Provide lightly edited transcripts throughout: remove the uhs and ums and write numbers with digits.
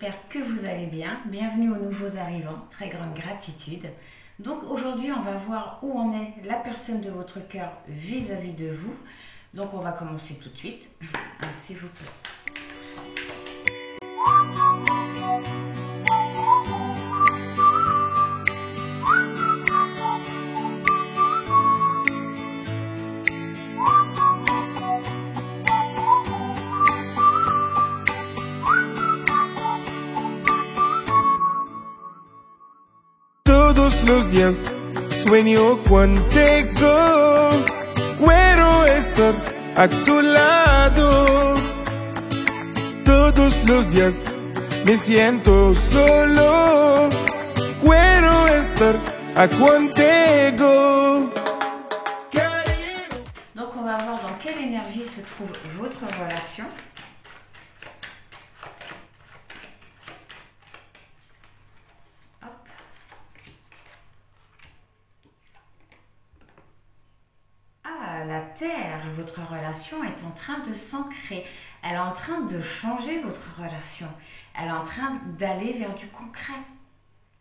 j'espère que vous allez bien. Bienvenue aux nouveaux arrivants, très grande gratitude. Donc aujourd'hui, on va voir où en est la personne de votre cœur vis-à-vis de vous. Donc on va commencer tout de suite. Alors, s'il vous plaît. Todos los días sueño contigo, quiero estar a tu lado. Todos los días me siento solo, quiero estar contigo. Donc on va voir dans quelle énergie se trouve votre relation. La Terre, votre relation est en train de s'ancrer. Elle est en train de changer votre relation. Elle est en train d'aller vers du concret.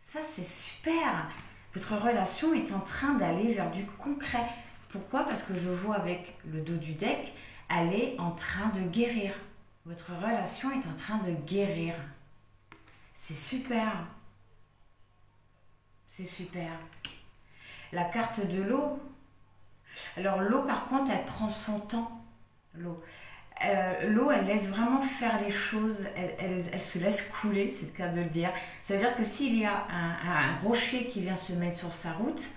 Ça, c'est super. Votre relation est en train d'aller vers du concret. Pourquoi? Parce que je vois avec le dos du deck, elle est en train de guérir. Votre relation est en train de guérir. C'est super. C'est super. La carte de l'eau. Alors l'eau par contre elle prend son temps, l'eau elle laisse vraiment faire les choses, elle se laisse couler, c'est le cas de le dire. Ça veut dire que s'il y a un rocher qui vient se mettre sur sa route,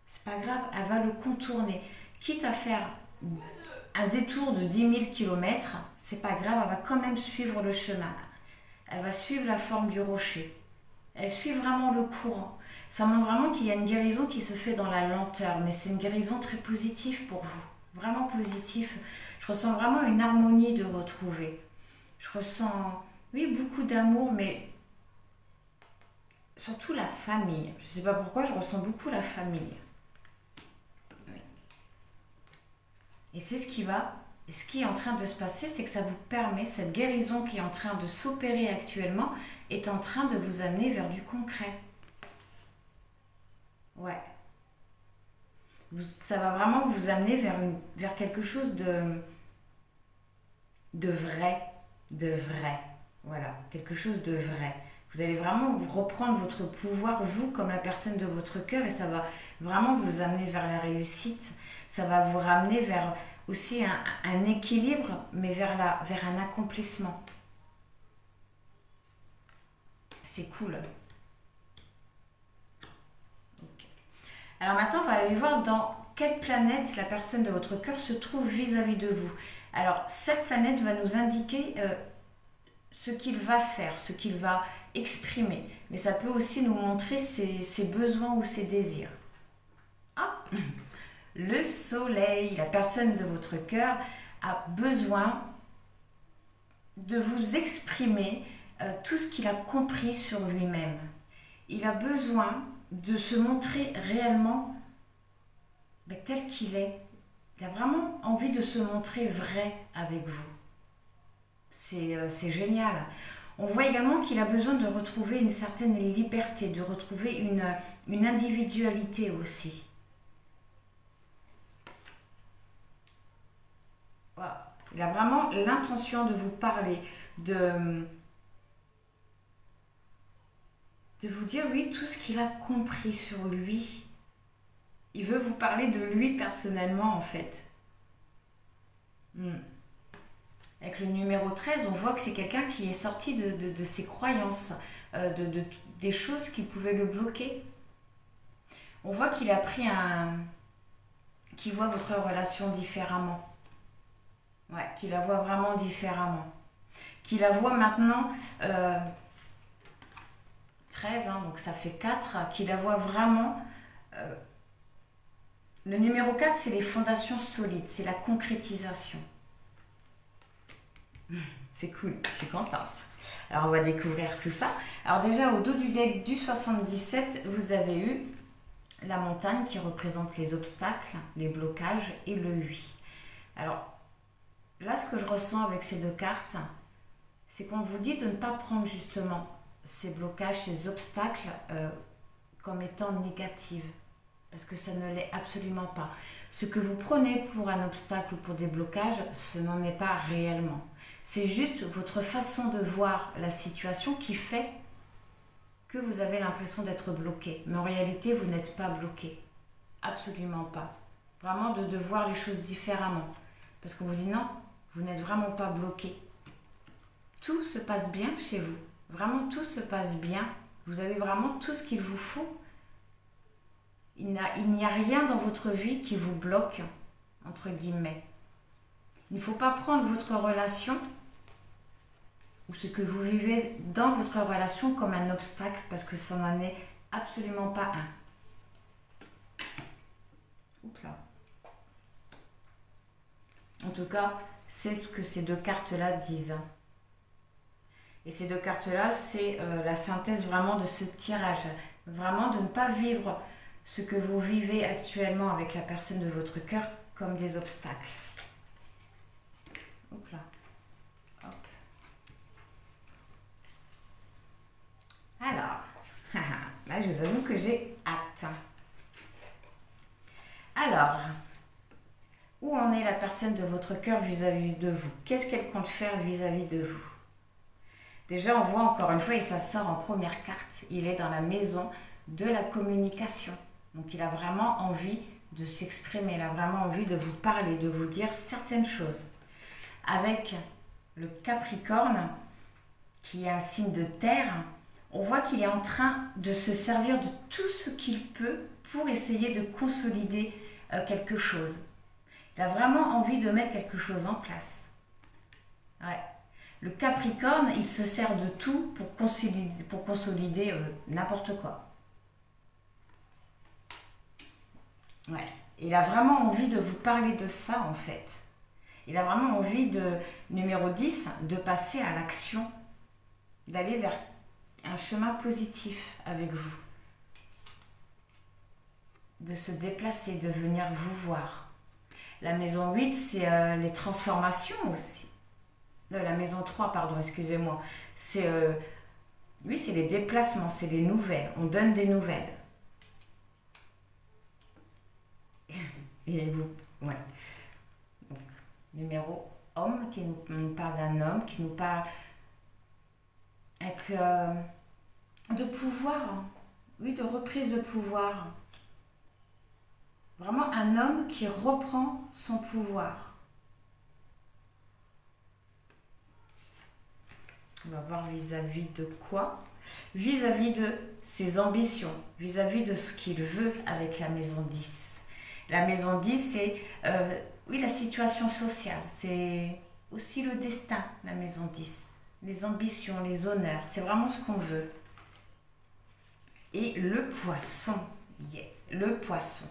c'est pas grave, elle va le contourner, quitte à faire un détour de 10 000 km, c'est pas grave, elle va quand même suivre le chemin, elle va suivre la forme du rocher, elle suit vraiment le courant. Ça montre vraiment qu'il y a une guérison qui se fait dans la lenteur, mais c'est une guérison très positive pour vous, vraiment positive. Je ressens vraiment une harmonie de retrouver. Je ressens, oui, beaucoup d'amour, mais surtout la famille. Je ne sais pas pourquoi, je ressens beaucoup la famille. Oui. Et c'est ce qui est en train de se passer, c'est que ça vous permet, cette guérison qui est en train de s'opérer actuellement, est en train de vous amener vers du concret. Ouais. Ça va vraiment vous amener vers quelque chose de vrai. De vrai. Voilà. Quelque chose de vrai. Vous allez vraiment reprendre votre pouvoir, vous, comme la personne de votre cœur, et ça va vraiment vous amener vers la réussite. Ça va vous ramener vers aussi un équilibre, mais vers un accomplissement. C'est cool. Alors maintenant, on va aller voir dans quelle planète la personne de votre cœur se trouve vis-à-vis de vous. Alors, cette planète va nous indiquer ce qu'il va faire, ce qu'il va exprimer. Mais ça peut aussi nous montrer ses besoins ou ses désirs. Ah, le soleil, la personne de votre cœur a besoin de vous exprimer tout ce qu'il a compris sur lui-même. Il a besoin de se montrer réellement tel qu'il est. Il a vraiment envie de se montrer vrai avec vous. C'est génial. On voit également qu'il a besoin de retrouver une certaine liberté, de retrouver une individualité aussi. Voilà. Il a vraiment l'intention de vous parler, de vous dire, oui, tout ce qu'il a compris sur lui. Il veut vous parler de lui personnellement, en fait. Avec le numéro 13, on voit que c'est quelqu'un qui est sorti de ses croyances, des choses qui pouvaient le bloquer. On voit qu'il a pris qu'il voit votre relation différemment. Ouais, qu'il la voit vraiment différemment. Qu'il la voit maintenant... 13, hein, donc ça fait 4, qui la voit vraiment. Le numéro 4, c'est les fondations solides, c'est la concrétisation. C'est cool, je suis contente. Alors on va découvrir tout ça. Alors déjà au dos du deck du 77, vous avez eu la montagne qui représente les obstacles, les blocages et le 8. Alors là, ce que je ressens avec ces deux cartes, c'est qu'on vous dit de ne pas prendre justement ces blocages, ces obstacles comme étant négatifs. Parce que ça ne l'est absolument pas. Ce que vous prenez pour un obstacle ou pour des blocages, ce n'en est pas réellement. C'est juste votre façon de voir la situation qui fait que vous avez l'impression d'être bloqué. Mais en réalité, vous n'êtes pas bloqué. Absolument pas. Vraiment de voir les choses différemment. Parce qu'on vous dit non, vous n'êtes vraiment pas bloqué. Tout se passe bien chez vous. Vraiment, tout se passe bien. Vous avez vraiment tout ce qu'il vous faut. Il n'y a rien dans votre vie qui vous bloque, entre guillemets. Il ne faut pas prendre votre relation ou ce que vous vivez dans votre relation comme un obstacle parce que ça n'en est absolument pas un. Oups là. En tout cas, c'est ce que ces deux cartes-là disent. Et ces deux cartes-là, c'est la synthèse vraiment de ce tirage. Vraiment de ne pas vivre ce que vous vivez actuellement avec la personne de votre cœur comme des obstacles. Hop là. Hop. Alors, là je vous avoue que j'ai hâte. Alors, où en est la personne de votre cœur vis-à-vis de vous? Qu'est-ce qu'elle compte faire vis-à-vis de vous? Déjà, on voit encore une fois, et ça sort en première carte, il est dans la maison de la communication. Donc, il a vraiment envie de s'exprimer, il a vraiment envie de vous parler, de vous dire certaines choses. Avec le Capricorne, qui est un signe de terre, on voit qu'il est en train de se servir de tout ce qu'il peut pour essayer de consolider quelque chose. Il a vraiment envie de mettre quelque chose en place. Ouais. Le Capricorne, il se sert de tout pour consolider n'importe quoi. Ouais. Il a vraiment envie de vous parler de ça, en fait. Il a vraiment envie numéro 10, de passer à l'action, d'aller vers un chemin positif avec vous, de se déplacer, de venir vous voir. La maison 8, c'est les transformations aussi. La maison 3, pardon, excusez-moi. Oui, c'est les déplacements, c'est les nouvelles. On donne des nouvelles. Et vous, ouais. Donc, numéro homme, qui nous parle d'un homme, qui nous parle avec de pouvoir, oui, de reprise de pouvoir. Vraiment un homme qui reprend son pouvoir. On va voir vis-à-vis de quoi? Vis-à-vis de ses ambitions, vis-à-vis de ce qu'il veut avec la maison 10. La maison 10, c'est oui, la situation sociale, c'est aussi le destin, la maison 10. Les ambitions, les honneurs, c'est vraiment ce qu'on veut. Et le poisson, yes, le poisson.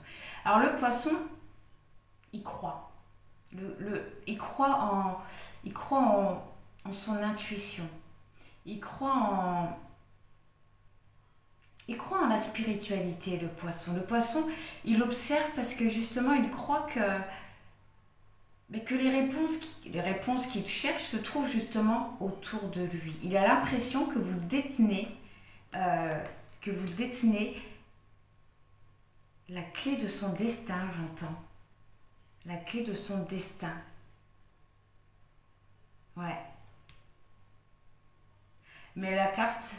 Alors le poisson, il croit. Il croit en son intuition. Il croit en la spiritualité, le poisson. Le poisson, il observe parce que justement, il croit que les réponses qu'il cherche se trouvent justement autour de lui. Il a l'impression que vous détenez la clé de son destin, j'entends. La clé de son destin. Ouais. Mais la carte...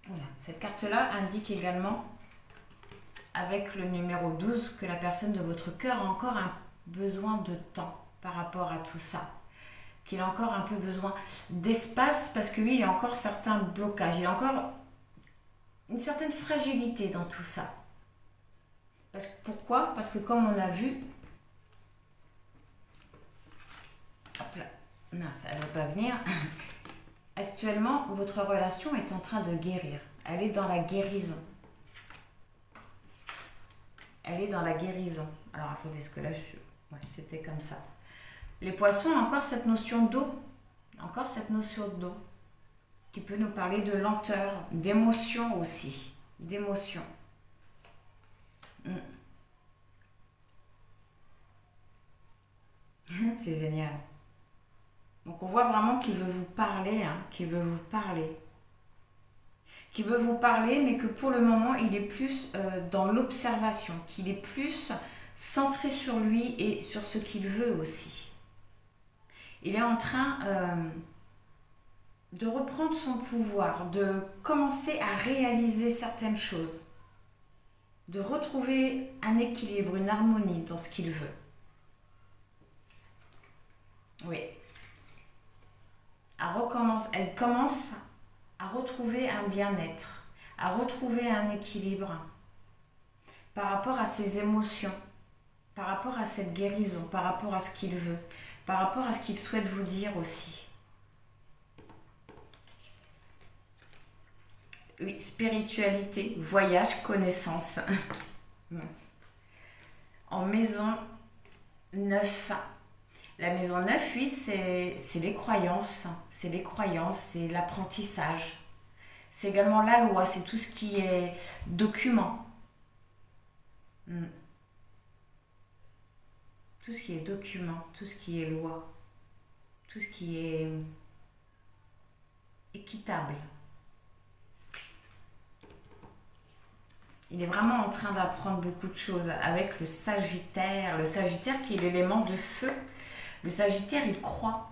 Voilà, cette carte-là indique également, avec le numéro 12, que la personne de votre cœur a encore un besoin de temps par rapport à tout ça. Qu'il a encore un peu besoin d'espace parce que oui, il y a encore certains blocages. Il y a encore une certaine fragilité dans tout ça. Pourquoi? Parce que comme on a vu... Hop là. Non, ça ne va pas venir. Actuellement, votre relation est en train de guérir. Elle est dans la guérison. Elle est dans la guérison. Alors, attendez, ce que là, ouais, c'était comme ça. Les poissons ont encore cette notion d'eau. Encore cette notion d'eau. Qui peut nous parler de lenteur, d'émotion aussi. D'émotion. C'est génial. Donc on voit vraiment qu'il veut vous parler, qu'il veut vous parler. qui veut vous parler, mais que pour le moment, il est plus dans l'observation, qu'il est plus centré sur lui et sur ce qu'il veut aussi. Il est en train de reprendre son pouvoir, de commencer à réaliser certaines choses, de retrouver un équilibre, une harmonie dans ce qu'il veut. Oui. Elle commence à retrouver un bien-être, à retrouver un équilibre par rapport à ses émotions, par rapport à cette guérison, par rapport à ce qu'il veut, par rapport à ce qu'il souhaite vous dire aussi. Oui, spiritualité, voyage, connaissance. En maison 9. La maison 9, oui, c'est les croyances. C'est les croyances, c'est l'apprentissage. C'est également la loi, c'est tout ce qui est document. Tout ce qui est document, tout ce qui est loi, tout ce qui est équitable. Il est vraiment en train d'apprendre beaucoup de choses avec le Sagittaire. Le Sagittaire qui est l'élément de feu. Le Sagittaire, il croit.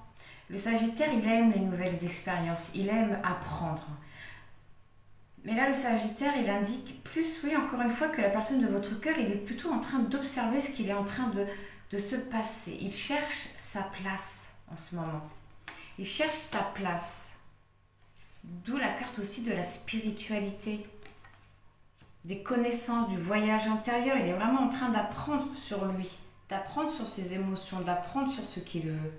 Le Sagittaire, il aime les nouvelles expériences. Il aime apprendre. Mais là, le Sagittaire, il indique plus, oui, encore une fois, que la personne de votre cœur, il est plutôt en train d'observer ce qu'il est en train de se passer. Il cherche sa place en ce moment. Il cherche sa place. D'où la carte aussi de la spiritualité, des connaissances, du voyage intérieur. Il est vraiment en train d'apprendre sur lui, d'apprendre sur ses émotions, d'apprendre sur ce qu'il veut.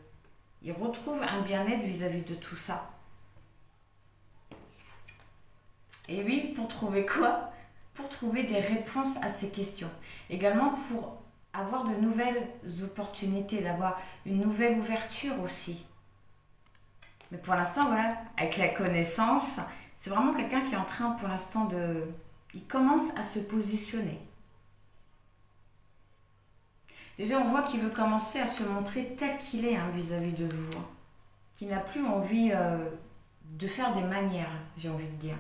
Il retrouve un bien-être vis-à-vis de tout ça. Et oui, pour trouver quoi? Pour trouver des réponses à ces questions. Également pour avoir de nouvelles opportunités, d'avoir une nouvelle ouverture aussi. Mais pour l'instant, voilà, avec la connaissance, c'est vraiment quelqu'un qui est en train pour l'instant de... Il commence à se positionner. Déjà, on voit qu'il veut commencer à se montrer tel qu'il est vis-à-vis de vous. Qu'il n'a plus envie de faire des manières, j'ai envie de dire.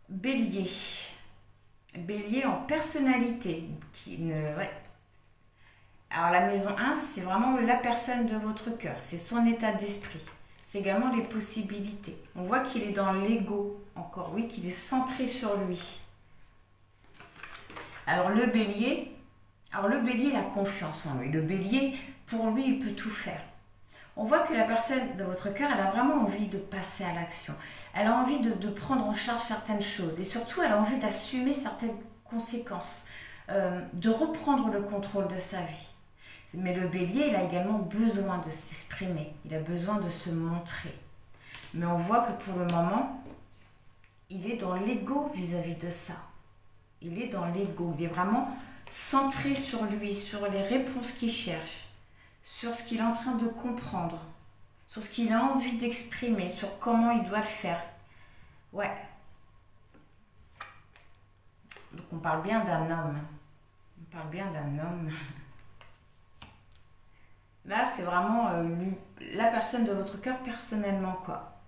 Bélier. Bélier en personnalité. Ouais. Alors la maison 1, c'est vraiment la personne de votre cœur. C'est son état d'esprit. C'est également les possibilités. On voit qu'il est dans l'ego, encore, oui, qu'il est centré sur lui. Alors le bélier, il a confiance en lui. Le bélier, pour lui, il peut tout faire. On voit que la personne de votre cœur, elle a vraiment envie de passer à l'action. Elle a envie de prendre en charge certaines choses. Et surtout, elle a envie d'assumer certaines conséquences. De reprendre le contrôle de sa vie. Mais le bélier, il a également besoin de s'exprimer. Il a besoin de se montrer. Mais on voit que pour le moment, il est dans l'ego vis-à-vis de ça. Il est dans l'ego. Il est vraiment centré sur lui, sur les réponses qu'il cherche, sur ce qu'il est en train de comprendre, sur ce qu'il a envie d'exprimer, sur comment il doit le faire. Ouais. Donc on parle bien d'un homme. On parle bien d'un homme. Là, c'est vraiment la personne de votre cœur personnellement, quoi.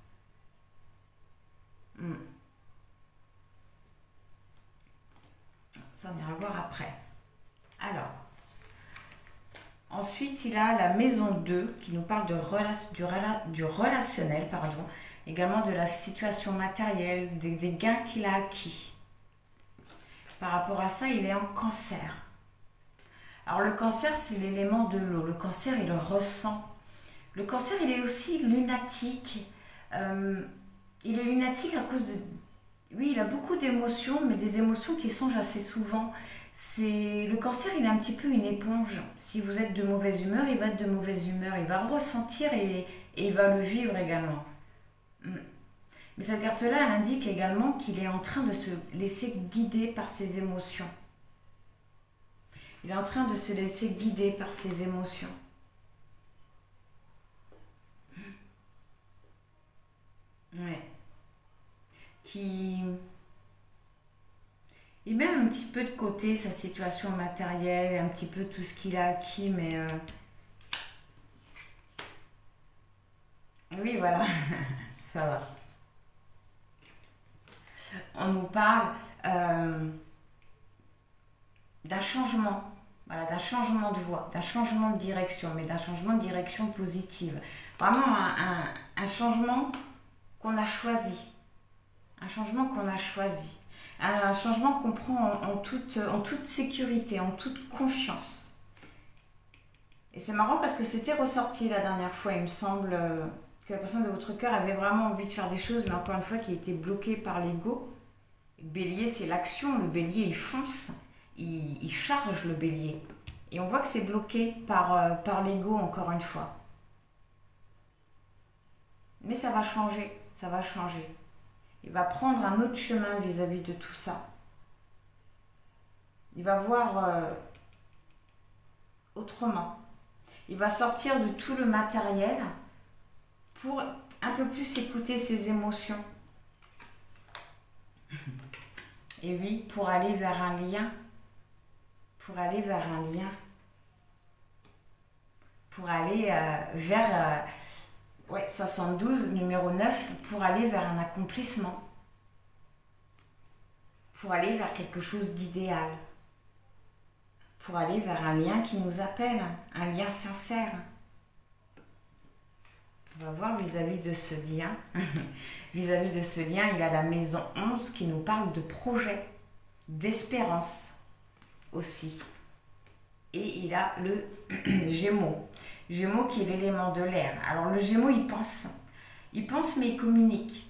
Ça, on ira voir après. Alors, ensuite, il a la maison 2 qui nous parle du relationnel, pardon, également de la situation matérielle, des gains qu'il a acquis. Par rapport à ça, il est en cancer. Alors le cancer, c'est l'élément de l'eau. Le cancer, il le ressent. Le cancer, il est aussi lunatique. Il est lunatique à cause de... Oui, il a beaucoup d'émotions, mais des émotions qui changent assez souvent. Le cancer, il est un petit peu une éponge. Si vous êtes de mauvaise humeur, il va être de mauvaise humeur. Il va ressentir et il va le vivre également. Mais cette carte-là, elle indique également qu'il est en train de se laisser guider par ses émotions. Il est en train de se laisser guider par ses émotions. Ouais. Il met un petit peu de côté sa situation matérielle, un petit peu tout ce qu'il a acquis, mais Oui, voilà, ça va. On nous parle d'un changement, voilà, d'un changement de voie, d'un changement de direction, mais d'un changement de direction positive. Vraiment un changement qu'on a choisi, un changement qu'on a choisi, un changement qu'on prend en toute sécurité, en toute confiance. Et c'est marrant parce que c'était ressorti la dernière fois, il me semble que la personne de votre cœur avait vraiment envie de faire des choses, mais encore une fois qui était bloquée par l'ego. Le bélier, c'est l'action, le bélier il fonce, il charge le bélier. Et on voit que c'est bloqué par l'ego encore une fois. Mais ça va changer, ça va changer. Il va prendre un autre chemin vis-à-vis de tout ça. Il va voir autrement. Il va sortir de tout le matériel pour un peu plus écouter ses émotions. Et oui, pour aller vers un lien. Pour aller vers un lien. Pour aller vers 72, numéro 9, pour aller vers un accomplissement. Pour aller vers quelque chose d'idéal. Pour aller vers un lien qui nous appelle, un lien sincère. On va voir vis-à-vis de ce lien. Vis-à-vis de ce lien, il a la maison 11 qui nous parle de projet, d'espérance aussi. Et il a le Gémeaux. Gémeaux qui est l'élément de l'air. Alors le Gémeaux, il pense. Il pense mais il communique.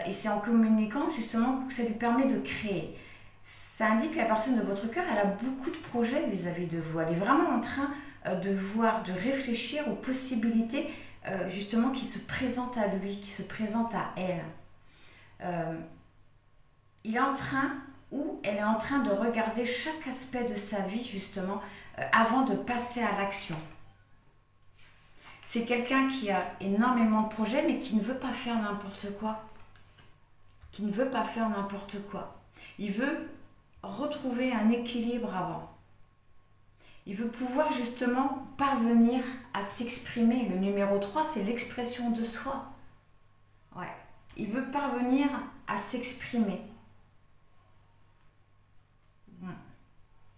Et c'est en communiquant justement que ça lui permet de créer. Ça indique que la personne de votre cœur, elle a beaucoup de projets vis-à-vis de vous. Elle est vraiment en train de voir, de réfléchir aux possibilités justement qui se présentent à lui, qui se présentent à elle. Il est en train, ou elle est en train de regarder chaque aspect de sa vie justement avant de passer à l'action. C'est quelqu'un qui a énormément de projets mais qui ne veut pas faire n'importe quoi. Qui ne veut pas faire n'importe quoi. Il veut retrouver un équilibre avant. Il veut pouvoir justement parvenir à s'exprimer. Le numéro 3, c'est l'expression de soi. Ouais. Il veut parvenir à s'exprimer.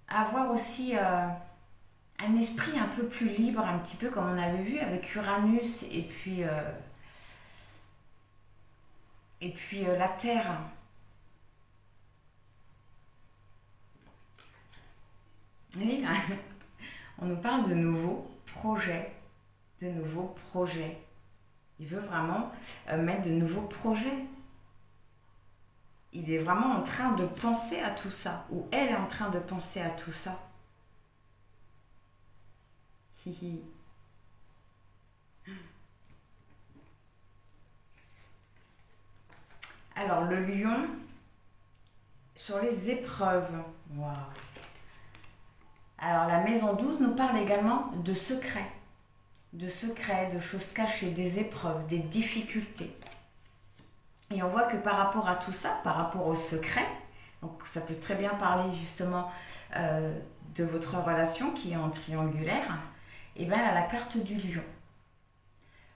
Avoir aussi un esprit un peu plus libre, un petit peu comme on avait vu avec Uranus et puis la Terre. Oui, on nous parle de nouveaux projets, de nouveaux projets. Il veut vraiment mettre de nouveaux projets. Il est vraiment en train de penser à tout ça, ou elle est en train de penser à tout ça. Hihi. Alors, le lion, sur les épreuves. Waouh. Alors, la maison 12 nous parle également de secrets, de choses cachées, des épreuves, des difficultés. Et on voit que par rapport à tout ça, par rapport aux secrets, donc ça peut très bien parler justement de votre relation qui est en triangulaire, et bien elle a la carte du lion.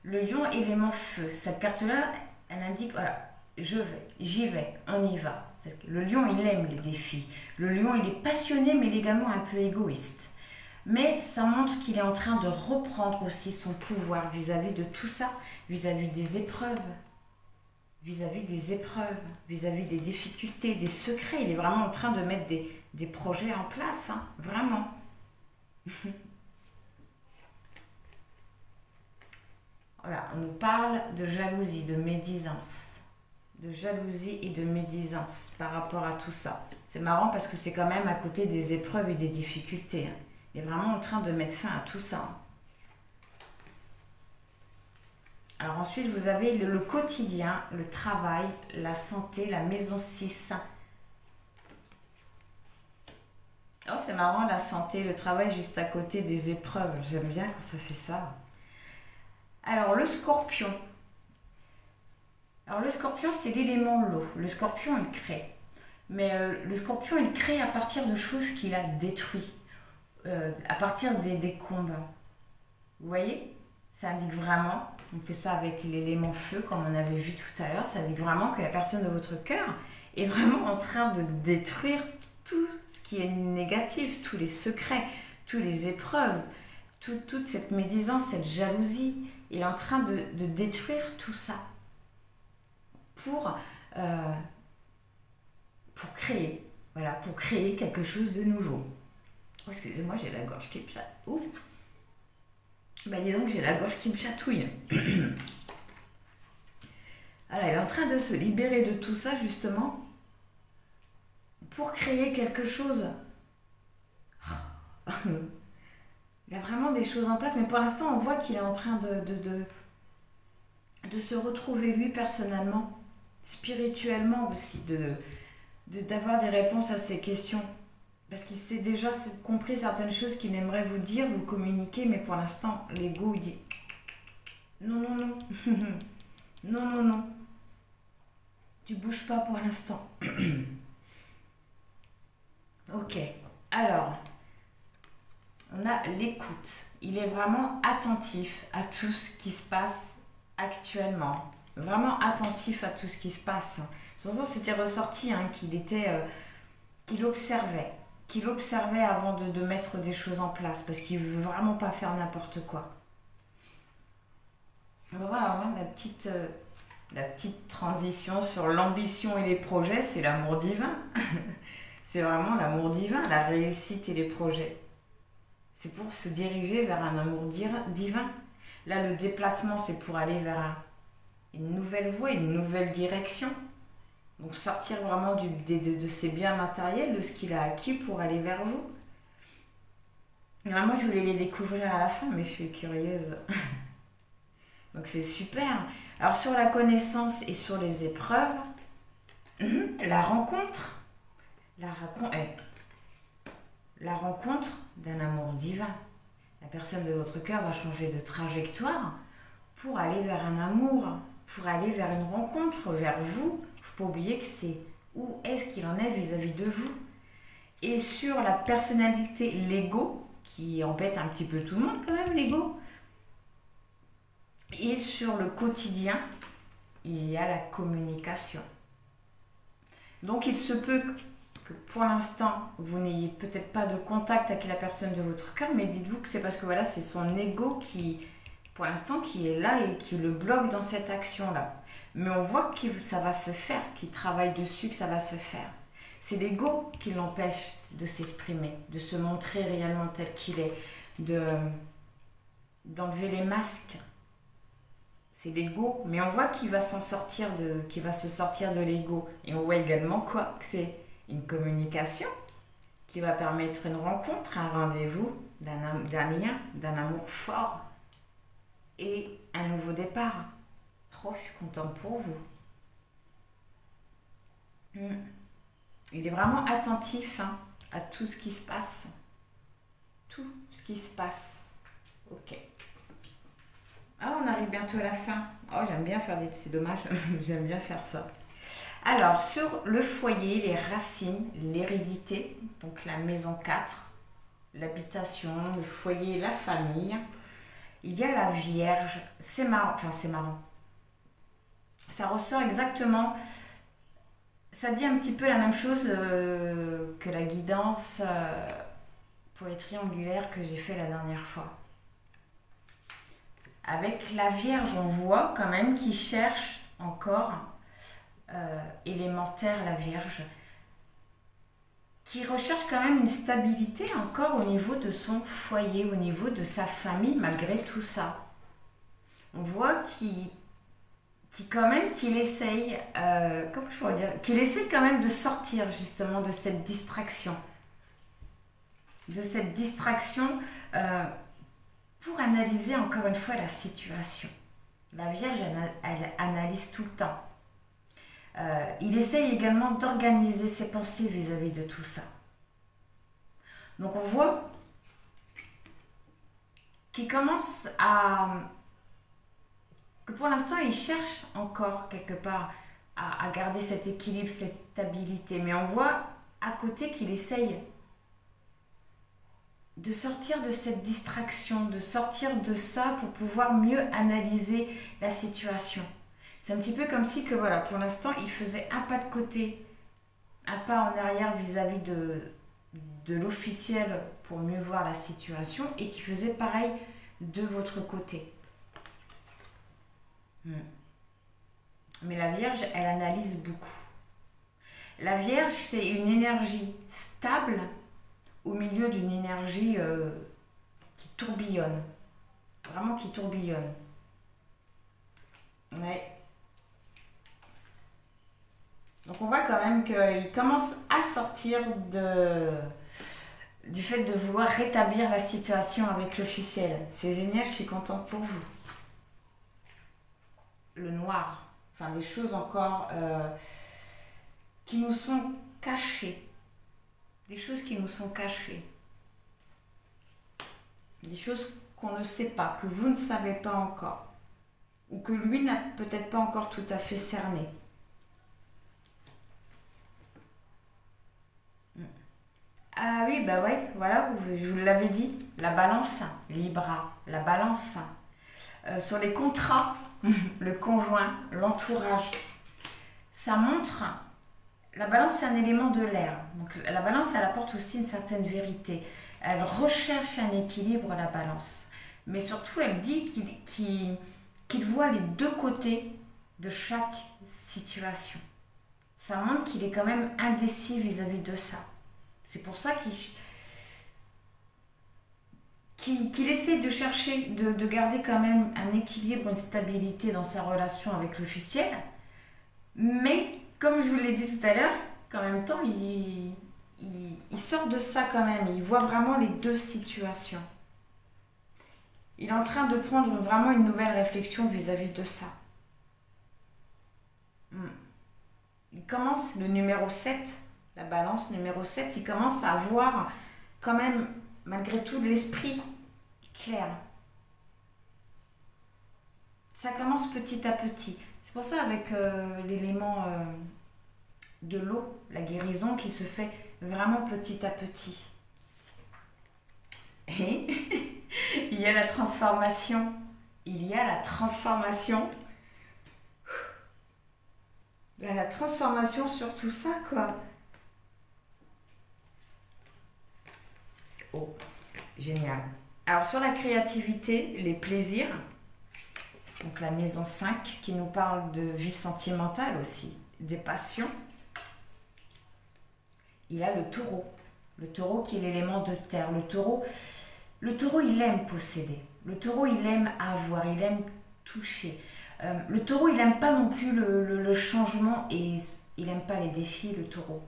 Le lion, élément feu. Cette carte-là, elle indique, voilà, j'y vais, on y va. Le lion, il aime les défis. Le lion, il est passionné, mais également un peu égoïste. Mais ça montre qu'il est en train de reprendre aussi son pouvoir vis-à-vis de tout ça, vis-à-vis des épreuves, vis-à-vis des difficultés, des secrets. Il est vraiment en train de mettre des projets en place, hein, vraiment. Voilà, on nous parle de jalousie, de médisance. De jalousie et de médisance par rapport à tout ça. C'est marrant parce que c'est quand même à côté des épreuves et des difficultés. Hein. Il est vraiment en train de mettre fin à tout ça. Hein. Alors ensuite, vous avez le quotidien, le travail, la santé, la maison 6. Oh, c'est marrant, la santé, le travail juste à côté des épreuves. J'aime bien quand ça fait ça. Alors, le scorpion. Alors, le scorpion, c'est l'élément l'eau. Le scorpion, il crée. Mais le scorpion, il crée à partir de choses qu'il a détruites. À partir des décombres. Vous voyez ? ça indique vraiment, on fait ça avec l'élément feu comme on avait vu tout à l'heure, ça indique vraiment que la personne de votre cœur est vraiment en train de détruire tout ce qui est négatif, tous les secrets, toutes les épreuves, toute cette médisance, cette jalousie. Il est en train de détruire tout ça pour créer, voilà, pour créer quelque chose de nouveau. Oh, excusez-moi, j'ai la gorge qui me chatouille. Ouf. Bah dis donc, j'ai la gorge qui me chatouille. Voilà, il est en train de se libérer de tout ça justement pour créer quelque chose. Il y a vraiment des choses en place, mais pour l'instant, on voit qu'il est en train de se retrouver lui personnellement, spirituellement aussi, d'avoir des réponses à ces questions. Parce qu'il s'est déjà compris certaines choses qu'il aimerait vous dire, vous communiquer, mais pour l'instant, l'ego, il dit non, non, non, non, non, non, tu bouges pas pour l'instant. Ok, alors, on a l'écoute. Il est vraiment attentif à tout ce qui se passe actuellement. Vraiment attentif à tout ce qui se passe. De toute façon, c'était ressorti qu'il observait. Qu'il observait avant de mettre des choses en place. Parce qu'il ne veut vraiment pas faire n'importe quoi. Voilà, la petite transition sur l'ambition et les projets, c'est l'amour divin. C'est vraiment l'amour divin, la réussite et les projets. C'est pour se diriger vers un amour divin. Là, le déplacement, c'est pour aller vers une nouvelle voie, une nouvelle direction. Donc sortir vraiment de ses biens matériels, de ce qu'il a acquis pour aller vers vous. Alors, moi, je voulais les découvrir à la fin, mais je suis curieuse. Donc c'est super. Alors sur la connaissance et sur les épreuves, la rencontre d'un amour divin. La personne de votre cœur va changer de trajectoire pour aller vers un amour, pour aller vers une rencontre, vers vous. Il ne faut pas oublier que c'est où est-ce qu'il en est vis-à-vis de vous. Et sur la personnalité, l'ego, qui embête un petit peu tout le monde quand même, l'ego. Et sur le quotidien, il y a la communication. Donc il se peut que pour l'instant, vous n'ayez peut-être pas de contact avec la personne de votre cœur, mais dites-vous que c'est parce que voilà, c'est son ego qui, pour l'instant, qui est là et qui le bloque dans cette action-là. Mais on voit que ça va se faire, qu'il travaille dessus, que ça va se faire. C'est l'ego qui l'empêche de s'exprimer, de se montrer réellement tel qu'il est, d'enlever les masques. C'est l'ego, mais on voit qu'il va se sortir de l'ego. Et on voit également quoi? Que c'est une communication qui va permettre une rencontre, un rendez-vous, d'un lien, d'un amour fort et un nouveau départ. Oh, je suis contente pour vous. Il est vraiment attentif à tout ce qui se passe. Tout ce qui se passe. Ok. Ah, on arrive bientôt à la fin. Oh, j'aime bien faire c'est dommage, j'aime bien faire ça. Alors, sur le foyer, les racines, l'hérédité, donc la maison 4, l'habitation, le foyer, la famille, il y a la Vierge. C'est marrant, ça ressort exactement, ça dit un petit peu la même chose que la guidance pour les triangulaires que j'ai fait la dernière fois. Avec la Vierge, on voit quand même qu'il cherche encore élémentaire, la Vierge, qui recherche quand même une stabilité encore au niveau de son foyer, au niveau de sa famille, malgré tout ça. On voit qu'il essaye, comment je pourrais dire, qu'il essaye quand même de sortir justement de cette distraction. Pour analyser encore une fois la situation. La Vierge, elle analyse tout le temps. Il essaye également d'organiser ses pensées vis-à-vis de tout ça. Donc on voit qu'il commence que pour l'instant il cherche encore quelque part à garder cet équilibre, cette stabilité. Mais on voit à côté qu'il essaye de sortir de cette distraction, de sortir de ça pour pouvoir mieux analyser la situation. C'est un petit peu comme si que voilà, pour l'instant, il faisait un pas de côté, un pas en arrière vis-à-vis de l'officiel pour mieux voir la situation et qui faisait pareil de votre côté. Mais la Vierge, elle analyse beaucoup. La Vierge, c'est une énergie stable au milieu d'une énergie qui tourbillonne. Vraiment qui tourbillonne. Ouais. Donc on voit quand même qu'il commence à sortir du fait de vouloir rétablir la situation avec l'officiel. C'est génial, je suis contente pour vous. Le noir, enfin des choses encore qui nous sont cachées. Des choses qui nous sont cachées. Des choses qu'on ne sait pas, que vous ne savez pas encore. Ou que lui n'a peut-être pas encore tout à fait cerné. Ah oui, bah ouais, voilà, je vous l'avais dit. La balance, Libra, la balance. Sur les contrats, le conjoint, l'entourage. Ça montre, la balance c'est un élément de l'air. Donc la balance elle apporte aussi une certaine vérité. Elle recherche un équilibre, la balance. Mais surtout elle dit qu'il voit les deux côtés de chaque situation. Ça montre qu'il est quand même indécis vis-à-vis de ça. C'est pour ça qu'il essaie de chercher, de garder quand même un équilibre, une stabilité dans sa relation avec l'officiel. Mais, comme je vous l'ai dit tout à l'heure, qu'en même temps, il sort de ça quand même. Il voit vraiment les deux situations. Il est en train de prendre vraiment une nouvelle réflexion vis-à-vis de ça. Il commence, le numéro 7, la balance numéro 7, il commence à avoir quand même, malgré tout, de l'esprit clair. Ça commence petit à petit. C'est pour ça avec l'élément de l'eau, la guérison qui se fait vraiment petit à petit. Et il y a la transformation. Il y a la transformation. La transformation sur tout ça, quoi. Oh, génial. Alors, sur la créativité, les plaisirs, donc la maison 5 qui nous parle de vie sentimentale aussi, des passions. Il a le taureau. Le taureau qui est l'élément de terre. Le taureau, il aime posséder. Le taureau, il aime avoir, il aime toucher. Le taureau, il n'aime pas non plus le changement et il n'aime pas les défis, le taureau.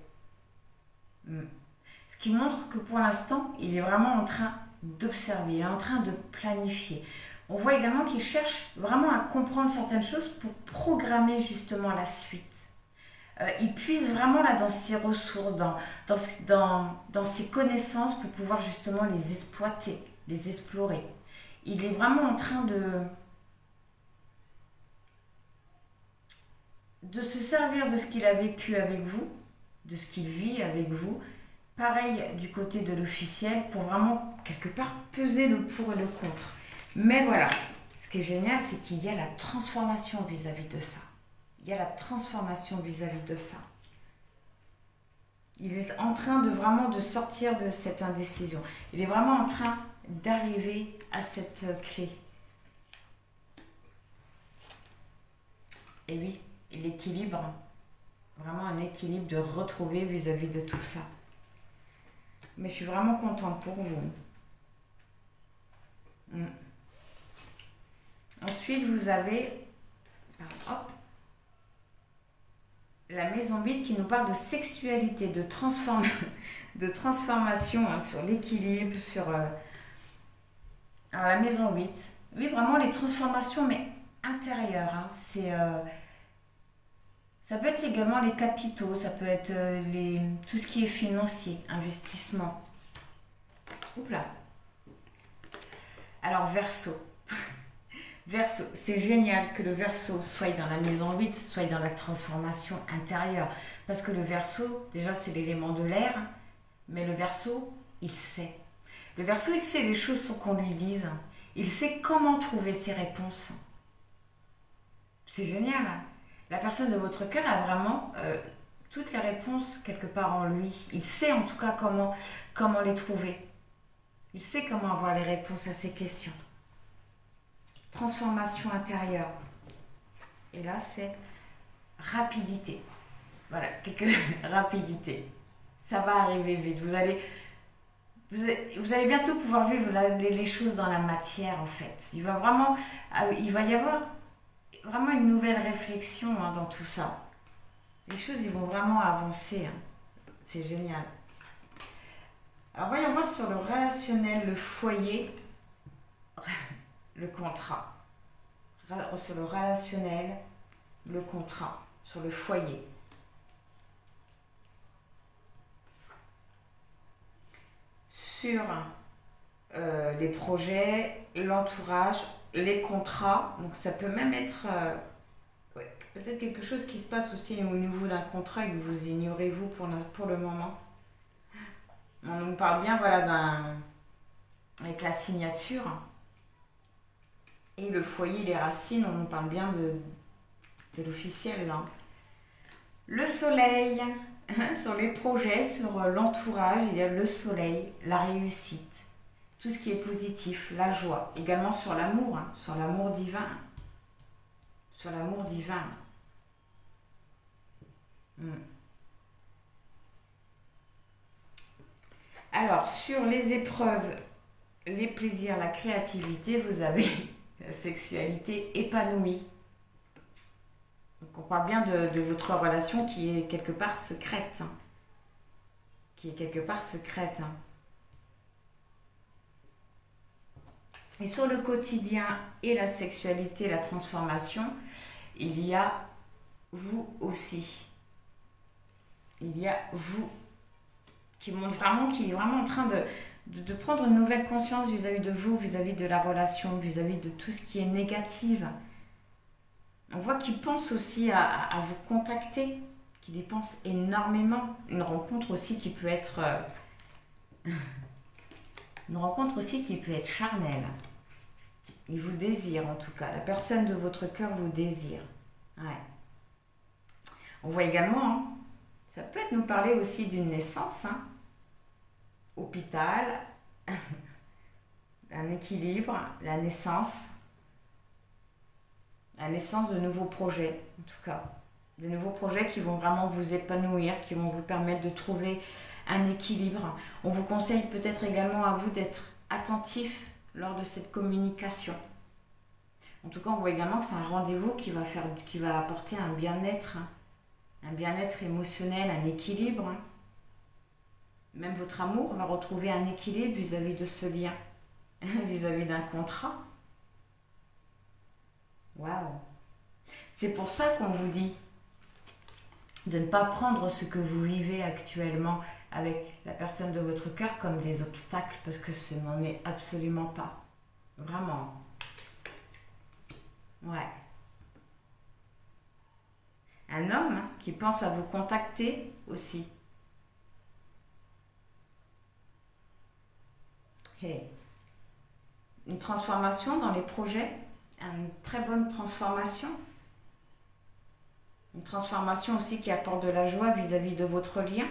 Ce qui montre que pour l'instant, il est vraiment en train d'observer, il est en train de planifier. On voit également qu'il cherche vraiment à comprendre certaines choses pour programmer justement la suite. Il puise vraiment là dans ses ressources, dans ses connaissances pour pouvoir justement les exploiter, les explorer. Il est vraiment en train de se servir de ce qu'il a vécu avec vous, de ce qu'il vit avec vous. Pareil du côté de l'officiel pour vraiment quelque part peser le pour et le contre. Mais voilà, ce qui est génial, c'est qu'il y a la transformation vis-à-vis de ça. Il y a la transformation vis-à-vis de ça. Il est en train de vraiment de sortir de cette indécision. Il est vraiment en train d'arriver à cette clé. Et oui, l'équilibre, vraiment un équilibre de retrouver vis-à-vis de tout ça. Mais je suis vraiment contente pour vous. Ensuite, vous avez la maison 8 qui nous parle de sexualité, de transformation hein, sur l'équilibre, sur alors, la maison 8. Oui, vraiment les transformations, mais intérieures. Hein. Ça peut être également les capitaux, ça peut être tout ce qui est financier, investissement. Oups là. Alors, Verseau. Verseau, c'est génial que le Verseau soit dans la maison 8, soit dans la transformation intérieure. Parce que le Verseau, déjà, c'est l'élément de l'air, mais le Verseau, il sait. Le Verseau, il sait les choses sans qu'on lui dise. Il sait comment trouver ses réponses. C'est génial. Hein. La personne de votre cœur a vraiment toutes les réponses quelque part en lui. Il sait en tout cas comment les trouver. Il sait comment avoir les réponses à ces questions. Transformation intérieure. Et là, c'est rapidité. Voilà, rapidité. Ça va arriver vite. Vous allez bientôt pouvoir vivre les choses dans la matière, en fait. Il va y avoir vraiment une nouvelle réflexion dans tout ça. Les choses, ils vont vraiment avancer. Hein. C'est génial. Alors, voyons voir sur le relationnel, le foyer, le contrat. Sur le relationnel, le contrat. Sur le foyer. Sur les projets, l'entourage, les contrats. Donc ça peut même être peut-être quelque chose qui se passe aussi au niveau d'un contrat et que vous ignorez vous pour le moment. On nous parle bien avec la signature. Et le foyer, les racines, on nous parle bien de l'officiel là. Le soleil. Sur les projets, sur l'entourage, il y a le soleil, la réussite, tout ce qui est positif, la joie. Également sur l'amour, sur l'amour divin. Sur l'amour divin. Alors, sur les épreuves, les plaisirs, la créativité, vous avez la sexualité épanouie. Donc on parle bien de votre relation qui est quelque part secrète. Et sur le quotidien et la sexualité, la transformation, il y a vous aussi. Il y a vous qui est vraiment en train de prendre une nouvelle conscience vis-à-vis de vous, vis-à-vis de la relation, vis-à-vis de tout ce qui est négatif. On voit qu'il pense aussi à vous contacter, qu'il y pense énormément. Une rencontre aussi qui peut être charnelle. Il vous désire en tout cas. La personne de votre cœur vous désire. Ouais. On voit également, ça peut nous parler aussi d'une naissance. Hôpital, un équilibre, la naissance de nouveaux projets, en tout cas. Des nouveaux projets qui vont vraiment vous épanouir, qui vont vous permettre de trouver un équilibre. On vous conseille peut-être également à vous d'être attentif lors de cette communication. En tout cas, on voit également que c'est un rendez-vous qui va apporter un bien-être émotionnel, un équilibre. Même votre amour va retrouver un équilibre vis-à-vis de ce lien, vis-à-vis d'un contrat. Waouh! C'est pour ça qu'on vous dit de ne pas prendre ce que vous vivez actuellement avec la personne de votre cœur comme des obstacles, parce que ce n'en est absolument pas. Vraiment. Ouais. Un homme qui pense à vous contacter aussi. Hey. Une transformation dans les projets. Une très bonne transformation. Une transformation aussi qui apporte de la joie vis-à-vis de votre lien.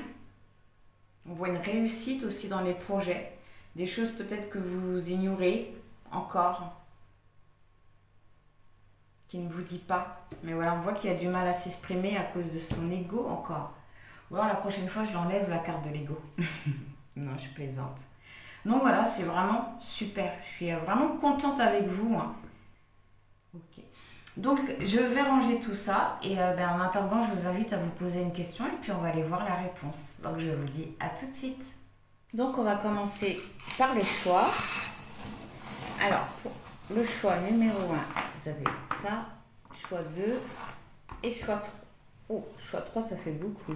On voit une réussite aussi dans les projets. Des choses peut-être que vous ignorez encore. Qui ne vous dit pas. Mais voilà, on voit qu'il a du mal à s'exprimer à cause de son ego encore. Ou alors la prochaine fois, je l'enlève la carte de l'ego. Non, je plaisante. Donc voilà, c'est vraiment super. Je suis vraiment contente avec vous. Ok. Donc, je vais ranger tout ça et en attendant, je vous invite à vous poser une question et puis on va aller voir la réponse. Donc, je vous dis à tout de suite. Donc, on va commencer par les choix. Alors, pour le choix numéro 1, vous avez ça, choix 2 et choix 3. Oh, choix 3, ça fait beaucoup.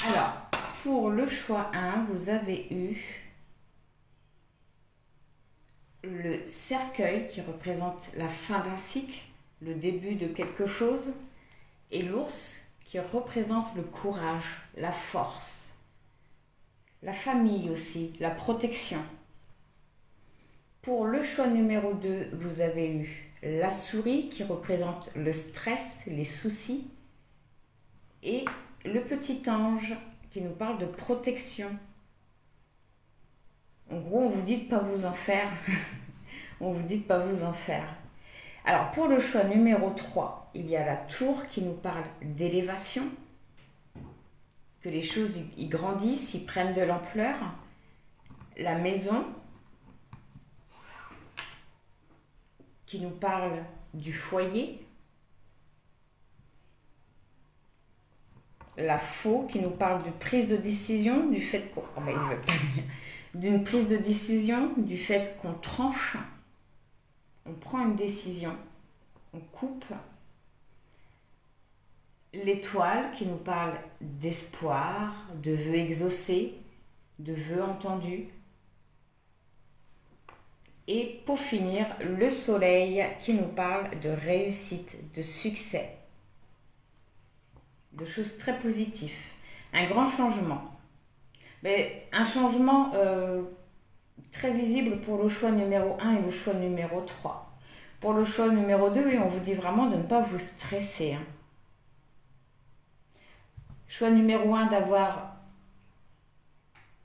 Alors, pour le choix 1, vous avez eu le cercueil qui représente la fin d'un cycle, le début de quelque chose, et l'ours qui représente le courage, la force, la famille aussi, la protection. Pour le choix numéro 2, vous avez eu la souris qui représente le stress, les soucis, et le petit ange qui nous parle de protection. En gros, on vous dit de ne pas vous en faire. On vous dit de ne pas vous en faire. Alors, pour le choix numéro 3, il y a la tour qui nous parle d'élévation, que les choses y grandissent, y prennent de l'ampleur. La maison qui nous parle du foyer. La faux qui nous parle de prise de décision, du fait qu'on... Oh ben, il veut pas dire. D'une prise de décision, du fait qu'on tranche, on prend une décision, on coupe. L'étoile qui nous parle d'espoir, de vœux exaucés, de vœux entendus. Et pour finir, le soleil qui nous parle de réussite, de succès, de choses très positives. Un grand changement. Mais un changement très visible pour le choix numéro 1 et le choix numéro 3. Pour le choix numéro 2, oui, on vous dit vraiment de ne pas vous stresser. Choix numéro 1, d'avoir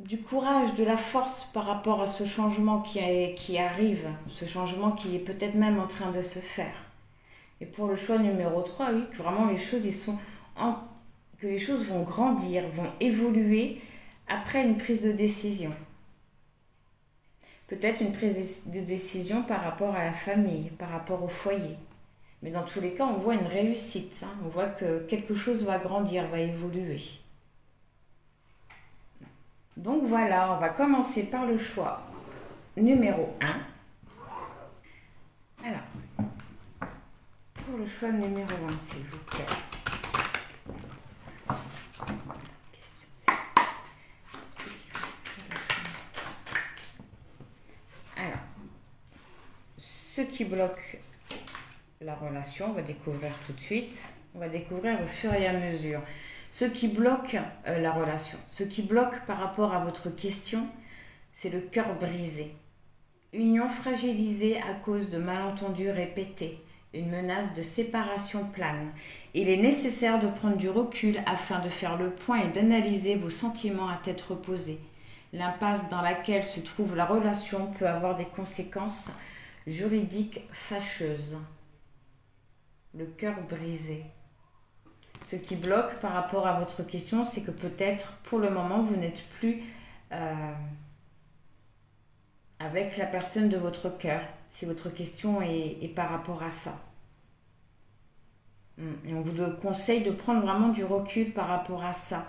du courage, de la force par rapport à ce changement qui arrive, ce changement qui est peut-être même en train de se faire. Et pour le choix numéro 3, oui, que vraiment les choses, que les choses vont grandir, vont évoluer après une prise de décision. Peut-être une prise de décision par rapport à la famille, par rapport au foyer. Mais dans tous les cas, on voit une réussite. On voit que quelque chose va grandir, va évoluer. Donc voilà, on va commencer par le choix numéro 1. Alors, pour le choix numéro 1, s'il vous plaît. Alors, ce qui bloque la relation, on va découvrir tout de suite. On va découvrir au fur et à mesure. Ce qui bloque la relation, ce qui bloque par rapport à votre question, c'est le cœur brisé. Union fragilisée à cause de malentendus répétés. Une menace de séparation plane. Il est nécessaire de prendre du recul afin de faire le point et d'analyser vos sentiments à tête reposée. L'impasse dans laquelle se trouve la relation peut avoir des conséquences juridiques fâcheuses. Le cœur brisé. Ce qui bloque par rapport à votre question, c'est que peut-être pour le moment vous n'êtes plus avec la personne de votre cœur, si votre question est par rapport à ça. Et on vous conseille de prendre vraiment du recul par rapport à ça.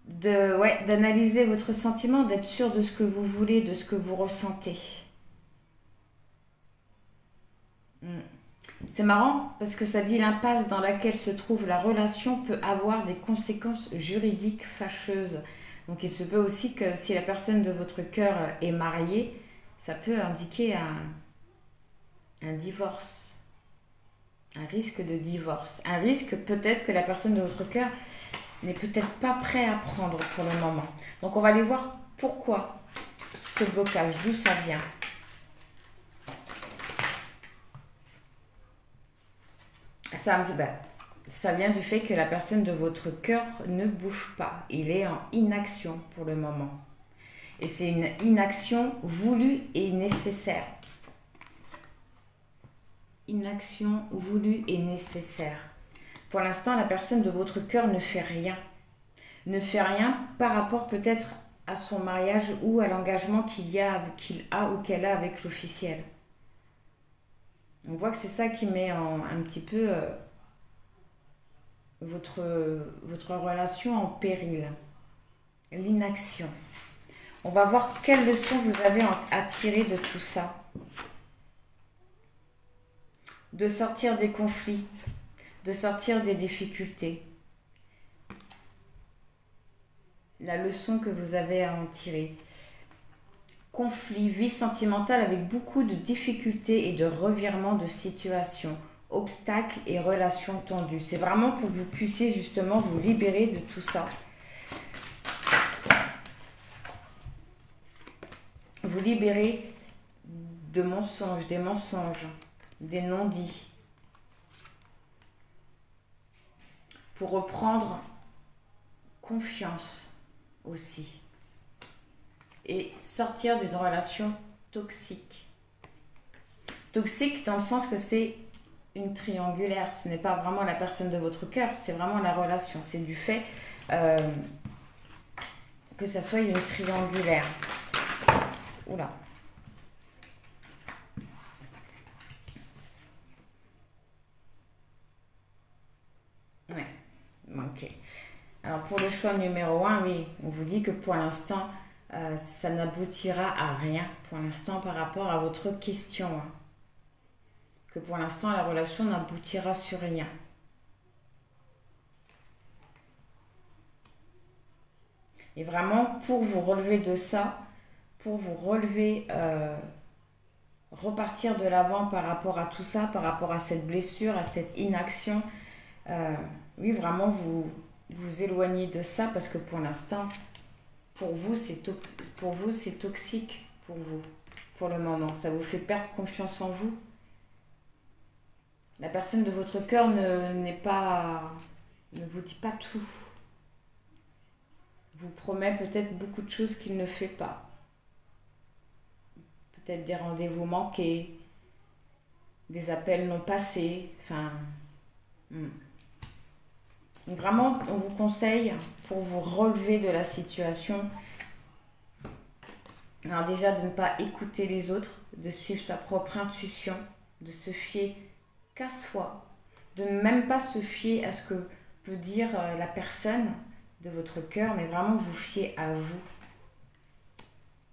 D'analyser votre sentiment, d'être sûr de ce que vous voulez, de ce que vous ressentez. C'est marrant parce que ça dit l'impasse dans laquelle se trouve la relation peut avoir des conséquences juridiques fâcheuses. Donc il se peut aussi que si la personne de votre cœur est mariée, ça peut indiquer un divorce, un risque de divorce, un risque peut-être que la personne de votre cœur n'est peut-être pas prêt à prendre pour le moment. Donc on va aller voir pourquoi ce blocage, d'où ça vient. Ça vient du fait que la personne de votre cœur ne bouge pas. Il est en inaction pour le moment. Et c'est une inaction voulue et nécessaire. Inaction voulue et nécessaire. Pour l'instant, la personne de votre cœur ne fait rien. Ne fait rien par rapport peut-être à son mariage ou à l'engagement qu'il a ou qu'elle a avec l'officiel. On voit que c'est ça qui met un petit peu votre relation en péril. L'inaction. On va voir quelles leçons vous avez à tirer de tout ça. De sortir des conflits, de sortir des difficultés. La leçon que vous avez à en tirer. Conflit, vie sentimentale avec beaucoup de difficultés et de revirements de situation. obstacles et relations tendues. C'est vraiment pour que vous puissiez justement vous libérer de tout ça. Vous libérer de mensonges, des non-dits. Pour reprendre confiance aussi. Et sortir d'une relation toxique. Toxique dans le sens que c'est une triangulaire. Ce n'est pas vraiment la personne de votre cœur, c'est vraiment la relation. C'est du fait que ça soit une triangulaire. Oula. Ouais, ok. Alors pour le choix numéro 1, oui, on vous dit que pour l'instant, ça n'aboutira à rien. Pour l'instant, par rapport à votre question. Hein. Que pour l'instant, la relation n'aboutira sur rien. Et vraiment, pour vous relever de ça, pour vous relever, repartir de l'avant par rapport à tout ça, par rapport à cette blessure, à cette inaction, oui, vraiment, vous éloignez de ça parce que pour l'instant, pour vous, c'est toxique, pour vous, pour le moment. Ça vous fait perdre confiance en vous. La personne de votre cœur ne vous dit pas tout. Vous promet peut-être beaucoup de choses qu'il ne fait pas. Peut-être des rendez-vous manqués, des appels non passés, enfin... Vraiment, on vous conseille, pour vous relever de la situation, alors déjà de ne pas écouter les autres, de suivre sa propre intuition, de se fier qu'à soi, de ne même pas se fier à ce que peut dire la personne de votre cœur, mais vraiment vous fier à vous.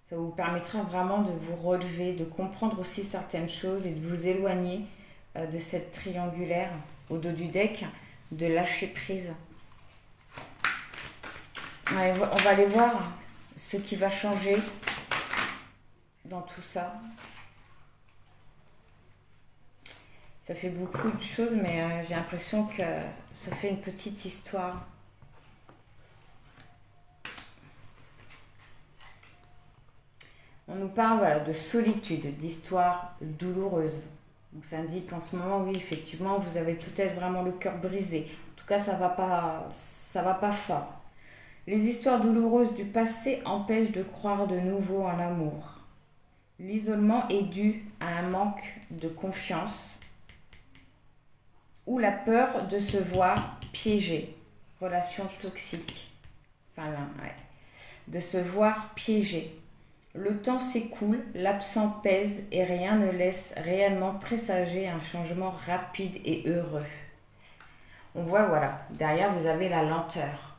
Ça vous permettra vraiment de vous relever, de comprendre aussi certaines choses et de vous éloigner de cette triangulaire au dos du deck, de lâcher prise. Ouais, on va aller voir ce qui va changer dans tout ça. Ça fait beaucoup de choses, mais j'ai l'impression que ça fait une petite histoire. On nous parle de solitude, d'histoire douloureuse. Donc ça indique qu'en ce moment, oui, effectivement, vous avez peut-être vraiment le cœur brisé. En tout cas, ça va pas fort. Les histoires douloureuses du passé empêchent de croire de nouveau en l'amour. L'isolement est dû à un manque de confiance ou la peur de se voir piégé. Relation toxique. Enfin, là, ouais. De se voir piégé. Le temps s'écoule, l'absent pèse et rien ne laisse réellement présager un changement rapide et heureux. On voit, voilà, derrière vous avez la lenteur.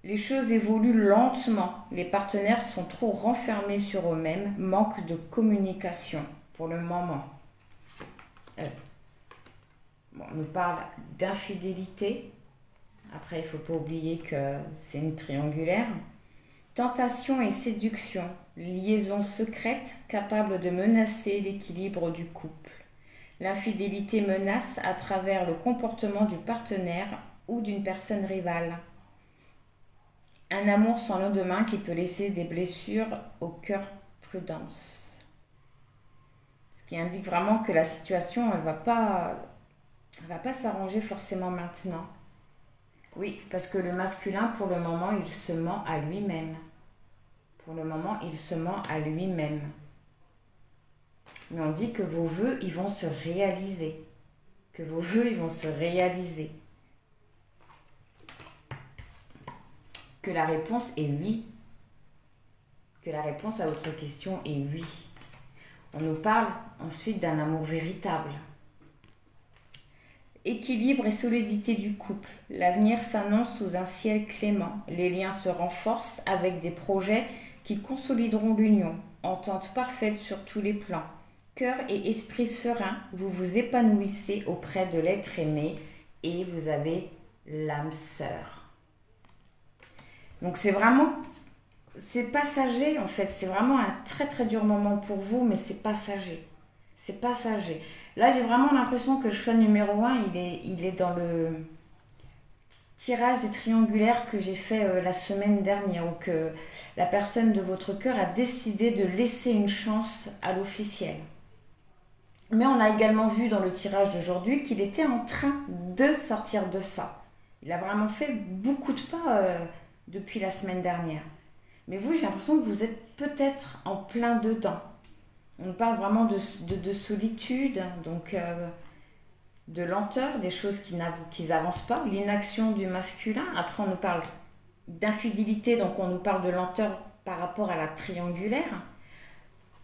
Les choses évoluent lentement, les partenaires sont trop renfermés sur eux-mêmes, manque de communication pour le moment. On nous parle d'infidélité, après il ne faut pas oublier que c'est une triangulaire. Tentation et séduction, liaison secrète capable de menacer l'équilibre du couple. L'infidélité menace à travers le comportement du partenaire ou d'une personne rivale. Un amour sans lendemain qui peut laisser des blessures au cœur, prudence. Ce qui indique vraiment que la situation, elle va pas s'arranger forcément maintenant. Oui, parce que le masculin, pour le moment, il se ment à lui-même. Pour le moment, il se ment à lui-même. Mais on dit que vos vœux, ils vont se réaliser. Que vos vœux, ils vont se réaliser. Que la réponse est oui. Que la réponse à votre question est oui. On nous parle ensuite d'un amour véritable. Équilibre et solidité du couple. L'avenir s'annonce sous un ciel clément. Les liens se renforcent avec des projets qui consolideront l'union. Entente parfaite sur tous les plans. Cœur et esprit serein, vous vous épanouissez auprès de l'être aimé et vous avez l'âme sœur. Donc c'est passager en fait. C'est vraiment un très très dur moment pour vous, mais c'est passager. C'est passager. Là, j'ai vraiment l'impression que le choix numéro 1, il est dans le tirage des triangulaires que j'ai fait la semaine dernière, où que la personne de votre cœur a décidé de laisser une chance à l'officiel. Mais on a également vu dans le tirage d'aujourd'hui qu'il était en train de sortir de ça. Il a vraiment fait beaucoup de pas depuis la semaine dernière. Mais vous, j'ai l'impression que vous êtes peut-être en plein dedans. On parle vraiment de solitude, donc de lenteur, des choses qui n'avancent pas, l'inaction du masculin. Après, on nous parle d'infidélité, donc on nous parle de lenteur par rapport à la triangulaire,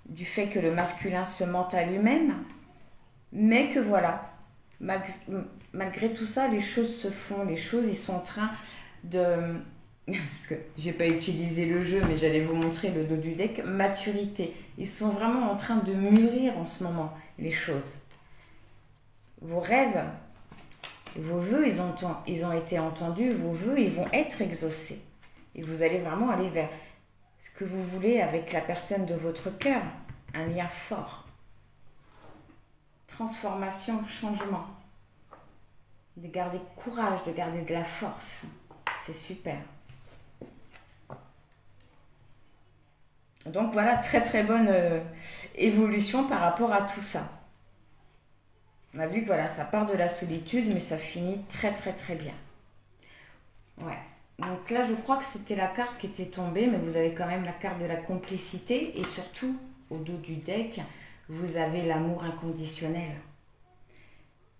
du fait que le masculin se mente à lui-même, mais que voilà, malgré tout ça, les choses se font, ils sont en train de... Parce que j'ai pas utilisé le jeu, mais j'allais vous montrer le dos du deck, maturité. Ils sont vraiment en train de mûrir en ce moment, les choses. Vos rêves, vos vœux, ils ont été entendus, vos vœux, ils vont être exaucés. Et vous allez vraiment aller vers ce que vous voulez avec la personne de votre cœur, un lien fort. Transformation, changement. De garder courage, de garder de la force. C'est super. Donc voilà, très très bonne évolution par rapport à tout ça. On a vu que voilà, ça part de la solitude, mais ça finit très très très bien. Ouais. Donc là, je crois que c'était la carte qui était tombée, mais vous avez quand même la carte de la complicité et surtout, au dos du deck, vous avez l'amour inconditionnel.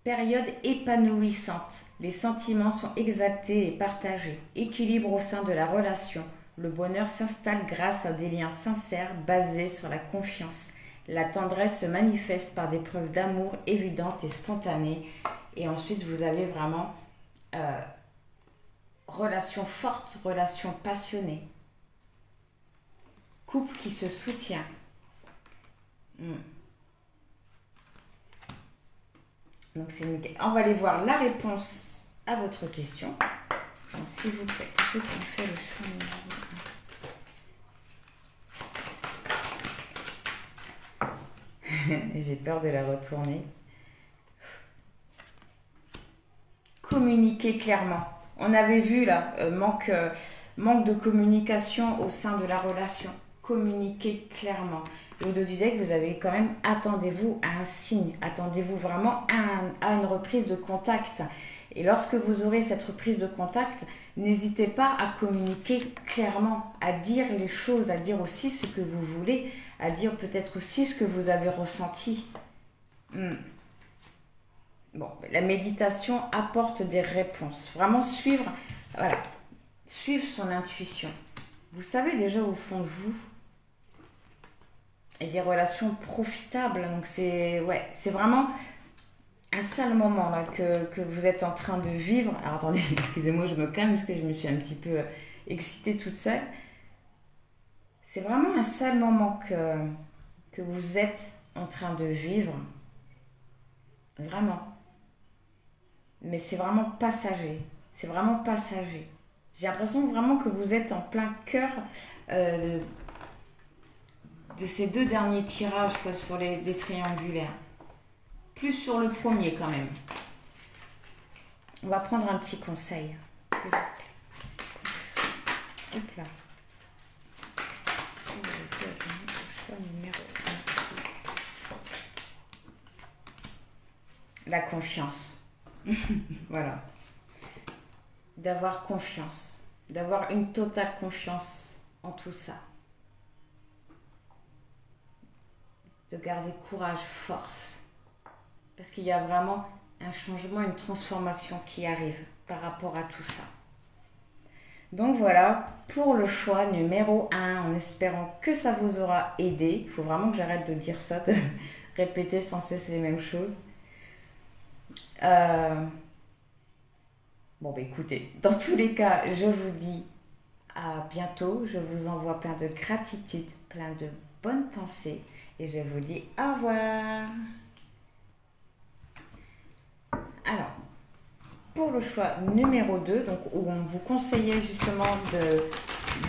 Période épanouissante. Les sentiments sont exaltés et partagés. Équilibre au sein de la relation. Le bonheur s'installe grâce à des liens sincères basés sur la confiance. La tendresse se manifeste par des preuves d'amour évidentes et spontanées. Et ensuite, vous avez vraiment relation forte, relation passionnée. Couple qui se soutient. Donc c'est nickel. On va aller voir la réponse à votre question. Donc, s'il vous plaît, ceux qui ont fait le choix numéro 1. J'ai peur de la retourner. Communiquer clairement. On avait vu là, manque de communication au sein de la relation. Communiquer clairement. Et au dos du deck, vous avez quand même, attendez-vous à un signe. Attendez-vous vraiment à une reprise de contact. Et lorsque vous aurez cette reprise de contact, n'hésitez pas à communiquer clairement, à dire les choses, à dire aussi ce que vous voulez, à dire peut-être aussi ce que vous avez ressenti. Bon, la méditation apporte des réponses. Vraiment suivre son intuition. Vous savez déjà au fond de vous, et des relations profitables. Donc c'est vraiment un sale moment là que vous êtes en train de vivre. Alors attendez, excusez-moi, je me calme parce que je me suis un petit peu excitée toute seule. C'est vraiment un sale moment que vous êtes en train de vivre. Vraiment. Mais c'est vraiment passager. C'est vraiment passager. J'ai l'impression vraiment que vous êtes en plein cœur de ces deux derniers tirages sur des triangulaires. Plus sur le premier quand même. On va prendre un petit conseil. S'il vous plaît. Hop là. La confiance. Voilà. D'avoir confiance. D'avoir une totale confiance en tout ça. De garder courage, force. Parce qu'il y a vraiment un changement, une transformation qui arrive par rapport à tout ça. Donc voilà, pour le choix numéro 1, en espérant que ça vous aura aidé. Il faut vraiment que j'arrête de dire ça, de répéter sans cesse les mêmes choses. Bon, bah écoutez, dans tous les cas, je vous dis à bientôt. Je vous envoie plein de gratitude, plein de bonnes pensées. Et je vous dis au revoir. Alors, pour le choix numéro 2, donc, où on vous conseillait justement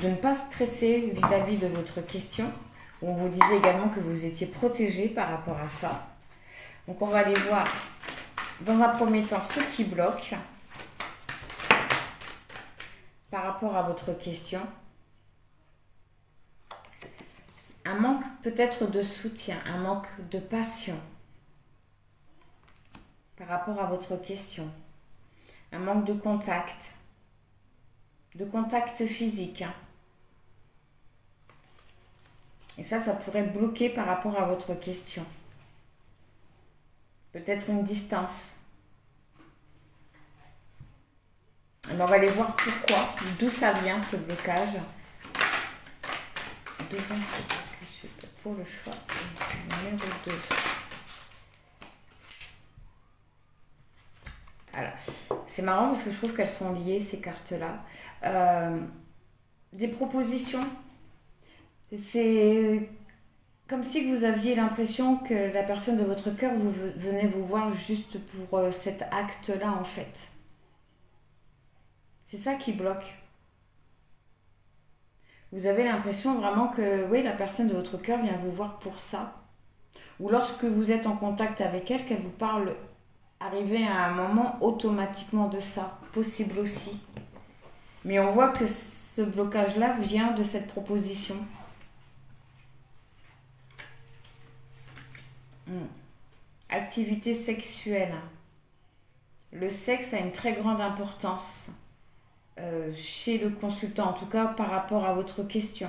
de ne pas stresser vis-à-vis de votre question, où on vous disait également que vous étiez protégé par rapport à ça. Donc on va aller voir dans un premier temps ce qui bloque par rapport à votre question. Un manque peut-être de soutien, un manque de passion par rapport à votre question. Un manque de contact physique. Et ça pourrait bloquer par rapport à votre question. Peut-être une distance. Alors on va aller voir pourquoi, d'où ça vient ce blocage. D'où vient ce blocage pour le choix numéro 2. Voilà. C'est marrant parce que je trouve qu'elles sont liées, ces cartes-là. Des propositions. C'est comme si vous aviez l'impression que la personne de votre cœur venait vous voir juste pour cet acte-là, en fait. C'est ça qui bloque. Vous avez l'impression vraiment que oui, la personne de votre cœur vient vous voir pour ça. Ou lorsque vous êtes en contact avec elle, qu'elle vous parle, arriver à un moment automatiquement de ça. Possible aussi. Mais on voit que ce blocage-là vient de cette proposition. Activité sexuelle. Le sexe a une très grande importance chez le consultant, en tout cas par rapport à votre question.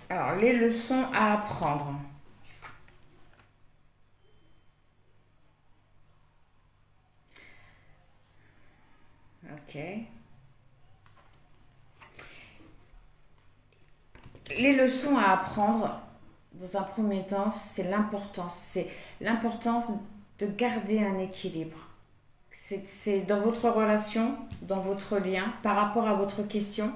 Alors, les leçons à apprendre. Ok. Les leçons à apprendre, dans un premier temps, c'est l'importance de garder un équilibre. C'est dans votre relation, dans votre lien, par rapport à votre question,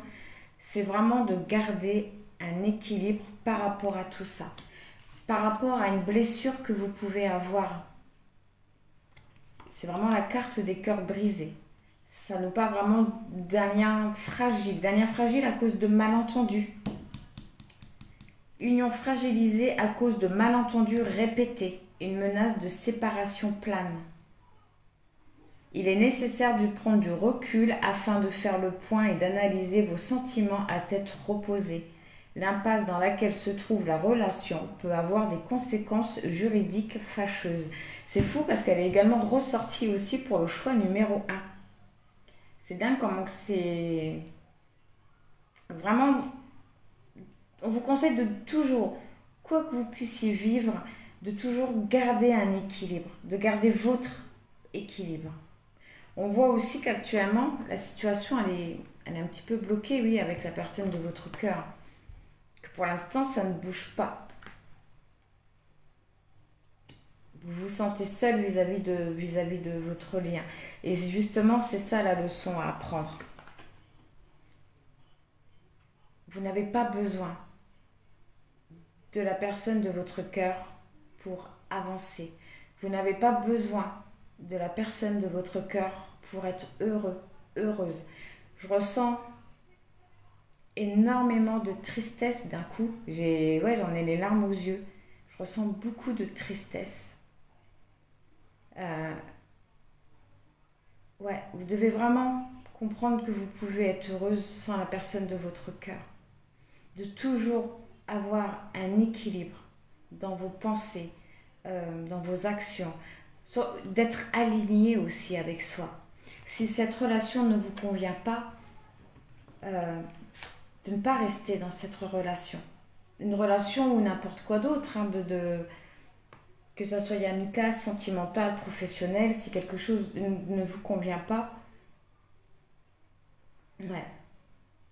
c'est vraiment de garder un équilibre par rapport à tout ça. Par rapport à une blessure que vous pouvez avoir. C'est vraiment la carte des cœurs brisés. Ça nous parle vraiment d'un lien fragile à cause de malentendus. Union fragilisée à cause de malentendus répétés, une menace de séparation plane. Il est nécessaire de prendre du recul afin de faire le point et d'analyser vos sentiments à tête reposée. L'impasse dans laquelle se trouve la relation peut avoir des conséquences juridiques fâcheuses. C'est fou parce qu'elle est également ressortie aussi pour le choix numéro 1. C'est dingue comment c'est... Vraiment... On vous conseille de toujours, quoi que vous puissiez vivre, de toujours garder un équilibre, de garder votre équilibre. On voit aussi qu'actuellement, la situation, elle est un petit peu bloquée, oui, avec la personne de votre cœur. Que pour l'instant, ça ne bouge pas. Vous vous sentez seul vis-à-vis de votre lien. Et justement, c'est ça la leçon à apprendre. Vous n'avez pas besoin de la personne de votre cœur pour avancer. Vous n'avez pas besoin de la personne de votre cœur pour être heureux, heureuse. Je ressens énormément de tristesse d'un coup. J'en ai les larmes aux yeux. Je ressens beaucoup de tristesse. Vous devez vraiment comprendre que vous pouvez être heureuse sans la personne de votre cœur. De toujours avoir un équilibre dans vos pensées, dans vos actions, d'être aligné aussi avec soi. Si cette relation ne vous convient pas, de ne pas rester dans cette relation. Une relation ou n'importe quoi d'autre, que ça soit amical, sentimental, professionnel, si quelque chose ne vous convient pas,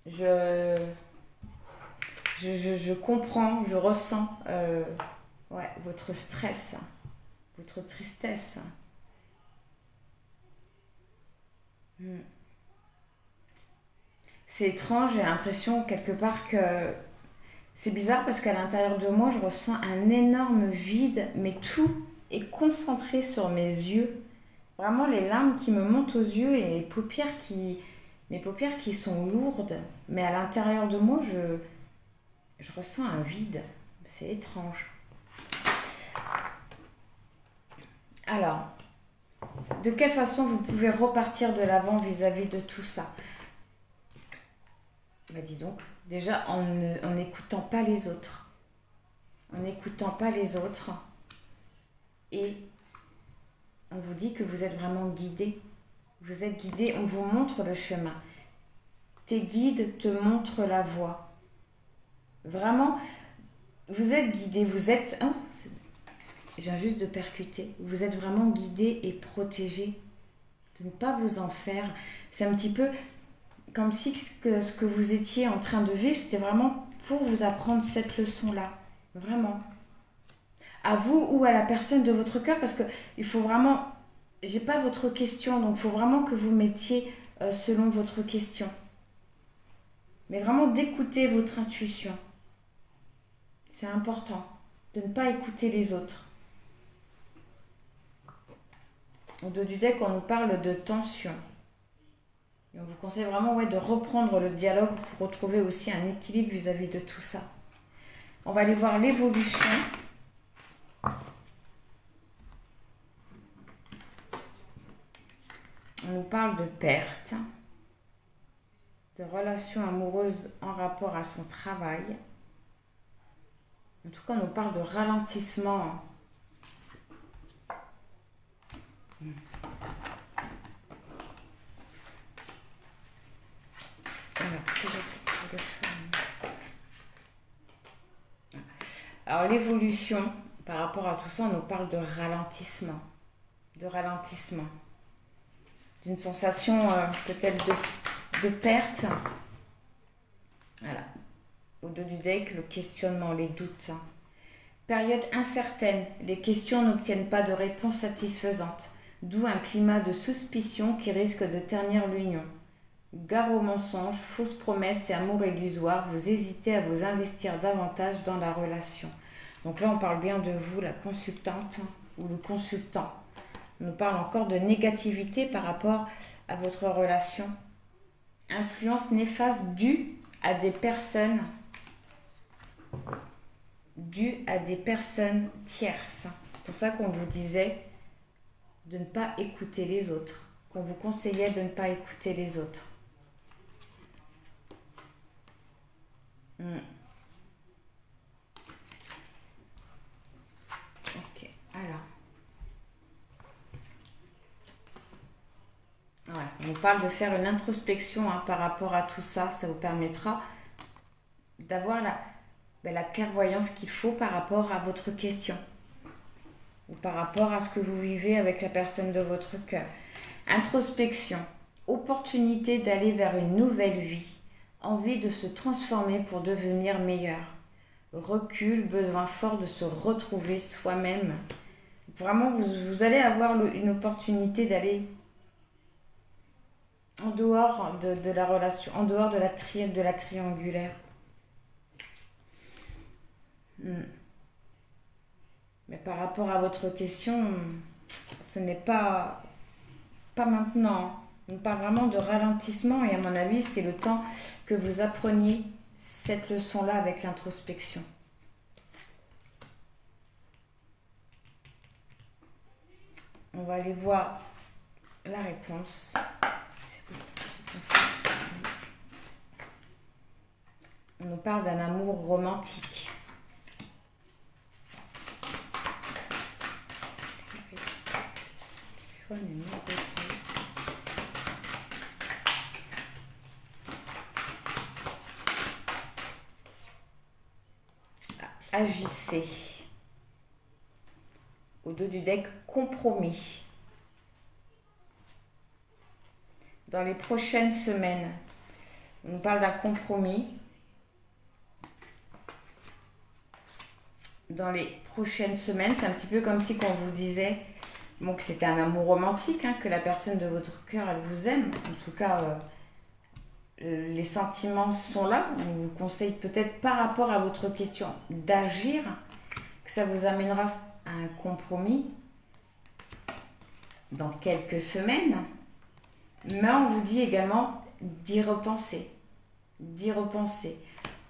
je comprends, je ressens votre stress, votre tristesse. C'est étrange, j'ai l'impression quelque part que c'est bizarre parce qu'à l'intérieur de moi, je ressens un énorme vide, mais tout est concentré sur mes yeux. Vraiment les larmes qui me montent aux yeux et les paupières qui Mes paupières qui sont lourdes, mais à l'intérieur de moi, je ressens un vide. C'est étrange. Alors, de quelle façon vous pouvez repartir de l'avant vis-à-vis de tout ça? Bah dis donc, déjà en n'écoutant pas les autres. En n'écoutant pas les autres. Et on vous dit que vous êtes vraiment guidé. Vous êtes guidé, on vous montre le chemin. Tes guides te montrent la voie. Vraiment, vous êtes guidé, vous êtes... Oh, je viens juste de percuter. Vous êtes vraiment guidé et protégé. De ne pas vous en faire. C'est un petit peu comme si ce que vous étiez en train de vivre, c'était vraiment pour vous apprendre cette leçon-là. Vraiment. À vous ou à la personne de votre cœur, parce que il faut vraiment... J'ai pas votre question, donc il faut vraiment que vous mettiez selon votre question. Mais vraiment d'écouter votre intuition. C'est important. De ne pas écouter les autres. Au dos du deck, on nous parle de tension. Et on vous conseille vraiment de reprendre le dialogue pour retrouver aussi un équilibre vis-à-vis de tout ça. On va aller voir l'évolution. On nous parle de perte, de relations amoureuses en rapport à son travail. En tout cas, on nous parle de ralentissement. Alors, l'évolution, par rapport à tout ça, on nous parle de ralentissement. De ralentissement. D'une sensation peut-être de perte. Voilà. Au dos du deck, le questionnement, les doutes. Période incertaine. Les questions n'obtiennent pas de réponse satisfaisante. D'où un climat de suspicion qui risque de ternir l'union. Gare aux mensonges, fausses promesses et amour illusoire. Vous hésitez à vous investir davantage dans la relation. Donc là, on parle bien de vous, la consultante ou le consultant. On nous parle encore de négativité par rapport à votre relation. Influence néfaste due à des personnes tierces. C'est pour ça qu'on vous disait de ne pas écouter les autres. Qu'on vous conseillait de ne pas écouter les autres. Ok, alors. Ouais, on parle de faire une introspection par rapport à tout ça. Ça vous permettra d'avoir la clairvoyance qu'il faut par rapport à votre question. Ou par rapport à ce que vous vivez avec la personne de votre cœur. Introspection. Opportunité d'aller vers une nouvelle vie. Envie de se transformer pour devenir meilleur. Recul, besoin fort de se retrouver soi-même. Vraiment, vous allez avoir une opportunité d'aller en dehors de la relation, en dehors de la triangulaire. Mais par rapport à votre question, ce n'est pas maintenant. On parle vraiment de ralentissement et à mon avis, c'est le temps que vous appreniez cette leçon-là avec l'introspection. On va aller voir la réponse. On nous parle d'un amour romantique. Agissez. Au dos du deck, compromis. Dans les prochaines semaines, on nous parle d'un compromis. Dans les prochaines semaines, c'est un petit peu comme si on vous disait que c'était un amour romantique, que la personne de votre cœur, elle vous aime. En tout cas, les sentiments sont là. On vous conseille peut-être par rapport à votre question d'agir, que ça vous amènera à un compromis dans quelques semaines. Mais on vous dit également d'y repenser. D'y repenser.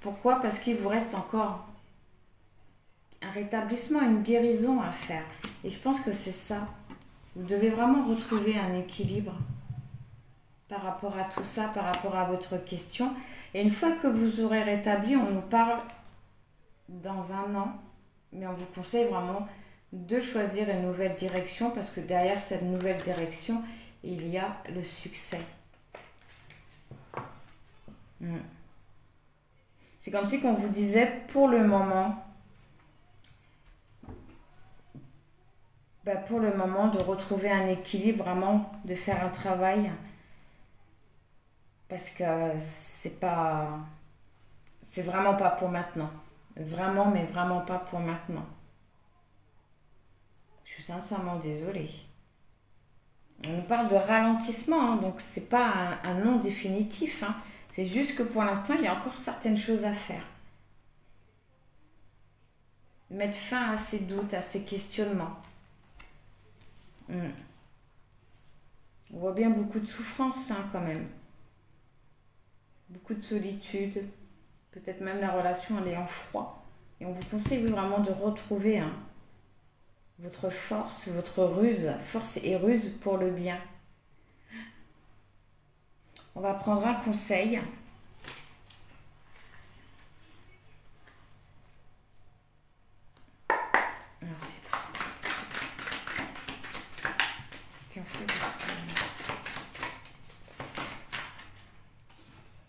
Pourquoi? Parce qu'il vous reste encore un rétablissement, une guérison à faire. Et je pense que c'est ça. Vous devez vraiment retrouver un équilibre par rapport à tout ça, par rapport à votre question. Et une fois que vous aurez rétabli, on nous parle dans un an, mais on vous conseille vraiment de choisir une nouvelle direction parce que derrière cette nouvelle direction, il y a le succès. C'est comme si qu'on vous disait pour le moment, de retrouver un équilibre, vraiment de faire un travail parce que c'est vraiment pas pour maintenant. Vraiment, mais vraiment pas pour maintenant. Je suis sincèrement désolée. On nous parle de ralentissement, hein, donc c'est pas un non définitif. Hein. C'est juste que pour l'instant, il y a encore certaines choses à faire. Mettre fin à ces doutes, à ces questionnements. On voit bien beaucoup de souffrance, hein, quand même. Beaucoup de solitude. Peut-être même la relation, elle est en froid. Et on vous conseille vraiment de retrouver votre force, votre ruse, force et ruse pour le bien. On va prendre un conseil. Alors,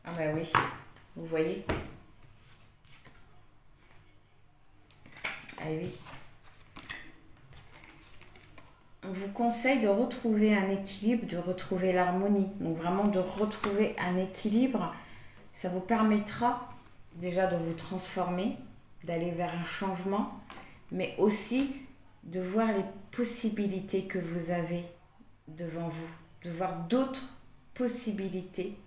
ah bah oui, vous voyez. Ah oui. On vous conseille de retrouver un équilibre, de retrouver l'harmonie. Donc vraiment de retrouver un équilibre. Ça vous permettra déjà de vous transformer, d'aller vers un changement, mais aussi de voir les possibilités que vous avez devant vous, de voir d'autres possibilités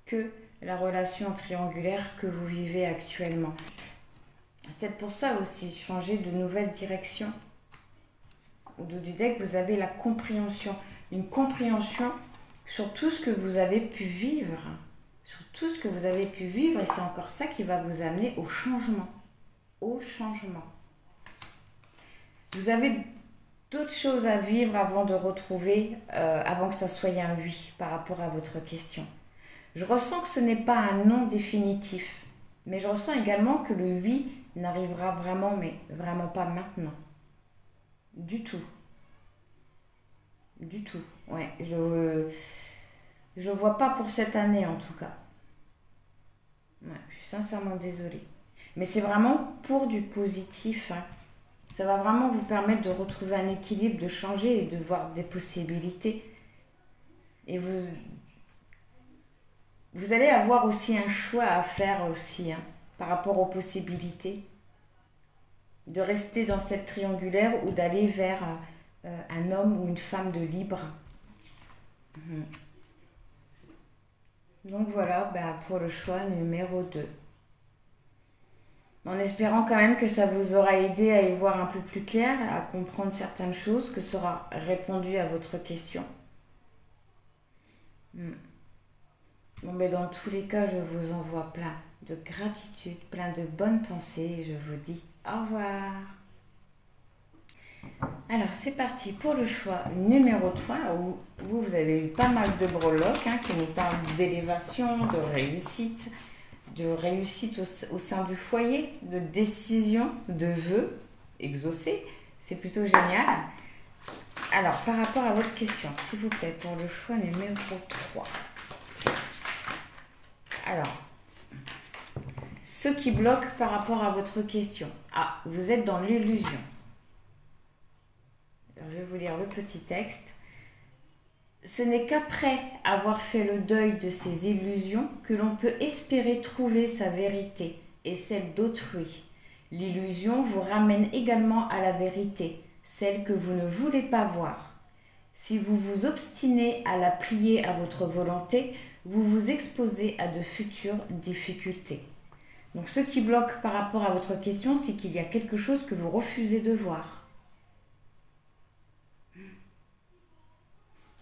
que la relation triangulaire que vous vivez actuellement. C'est peut-être pour ça aussi, changer de nouvelle direction. Au dos du deck, vous avez la compréhension. Une compréhension sur tout ce que vous avez pu vivre. Sur tout ce que vous avez pu vivre. Et c'est encore ça qui va vous amener au changement. Au changement. Vous avez d'autres choses à vivre avant de retrouver, avant que ça soit un oui par rapport à votre question. Je ressens que ce n'est pas un non définitif. Mais je ressens également que le oui n'arrivera vraiment, mais vraiment pas maintenant. Du tout. Du tout. Ouais, je vois pas pour cette année en tout cas. Ouais, je suis sincèrement désolée. Mais c'est vraiment pour du positif. Hein. Ça va vraiment vous permettre de retrouver un équilibre, de changer et de voir des possibilités. Et vous allez avoir aussi un choix à faire aussi, hein, par rapport aux possibilités. De rester dans cette triangulaire ou d'aller vers un homme ou une femme de libre. Donc voilà, pour le choix numéro 2. En espérant quand même que ça vous aura aidé à y voir un peu plus clair, à comprendre certaines choses, que sera répondu à votre question. Bon, mais dans tous les cas, je vous envoie plein de gratitude, plein de bonnes pensées et je vous dis au revoir. Alors c'est parti pour le choix numéro 3 où vous avez eu pas mal de breloques qui nous parlent d'élévation, de réussite au sein du foyer, de décision, de vœux exaucés. C'est plutôt génial. Alors par rapport à votre question, s'il vous plaît, pour le choix numéro 3. Alors, ce qui bloque par rapport à votre question. Ah, vous êtes dans l'illusion. Je vais vous lire le petit texte. Ce n'est qu'après avoir fait le deuil de ces illusions que l'on peut espérer trouver sa vérité et celle d'autrui. L'illusion vous ramène également à la vérité, celle que vous ne voulez pas voir. Si vous vous obstinez à la plier à votre volonté, vous vous exposez à de futures difficultés. Donc ce qui bloque par rapport à votre question, c'est qu'il y a quelque chose que vous refusez de voir.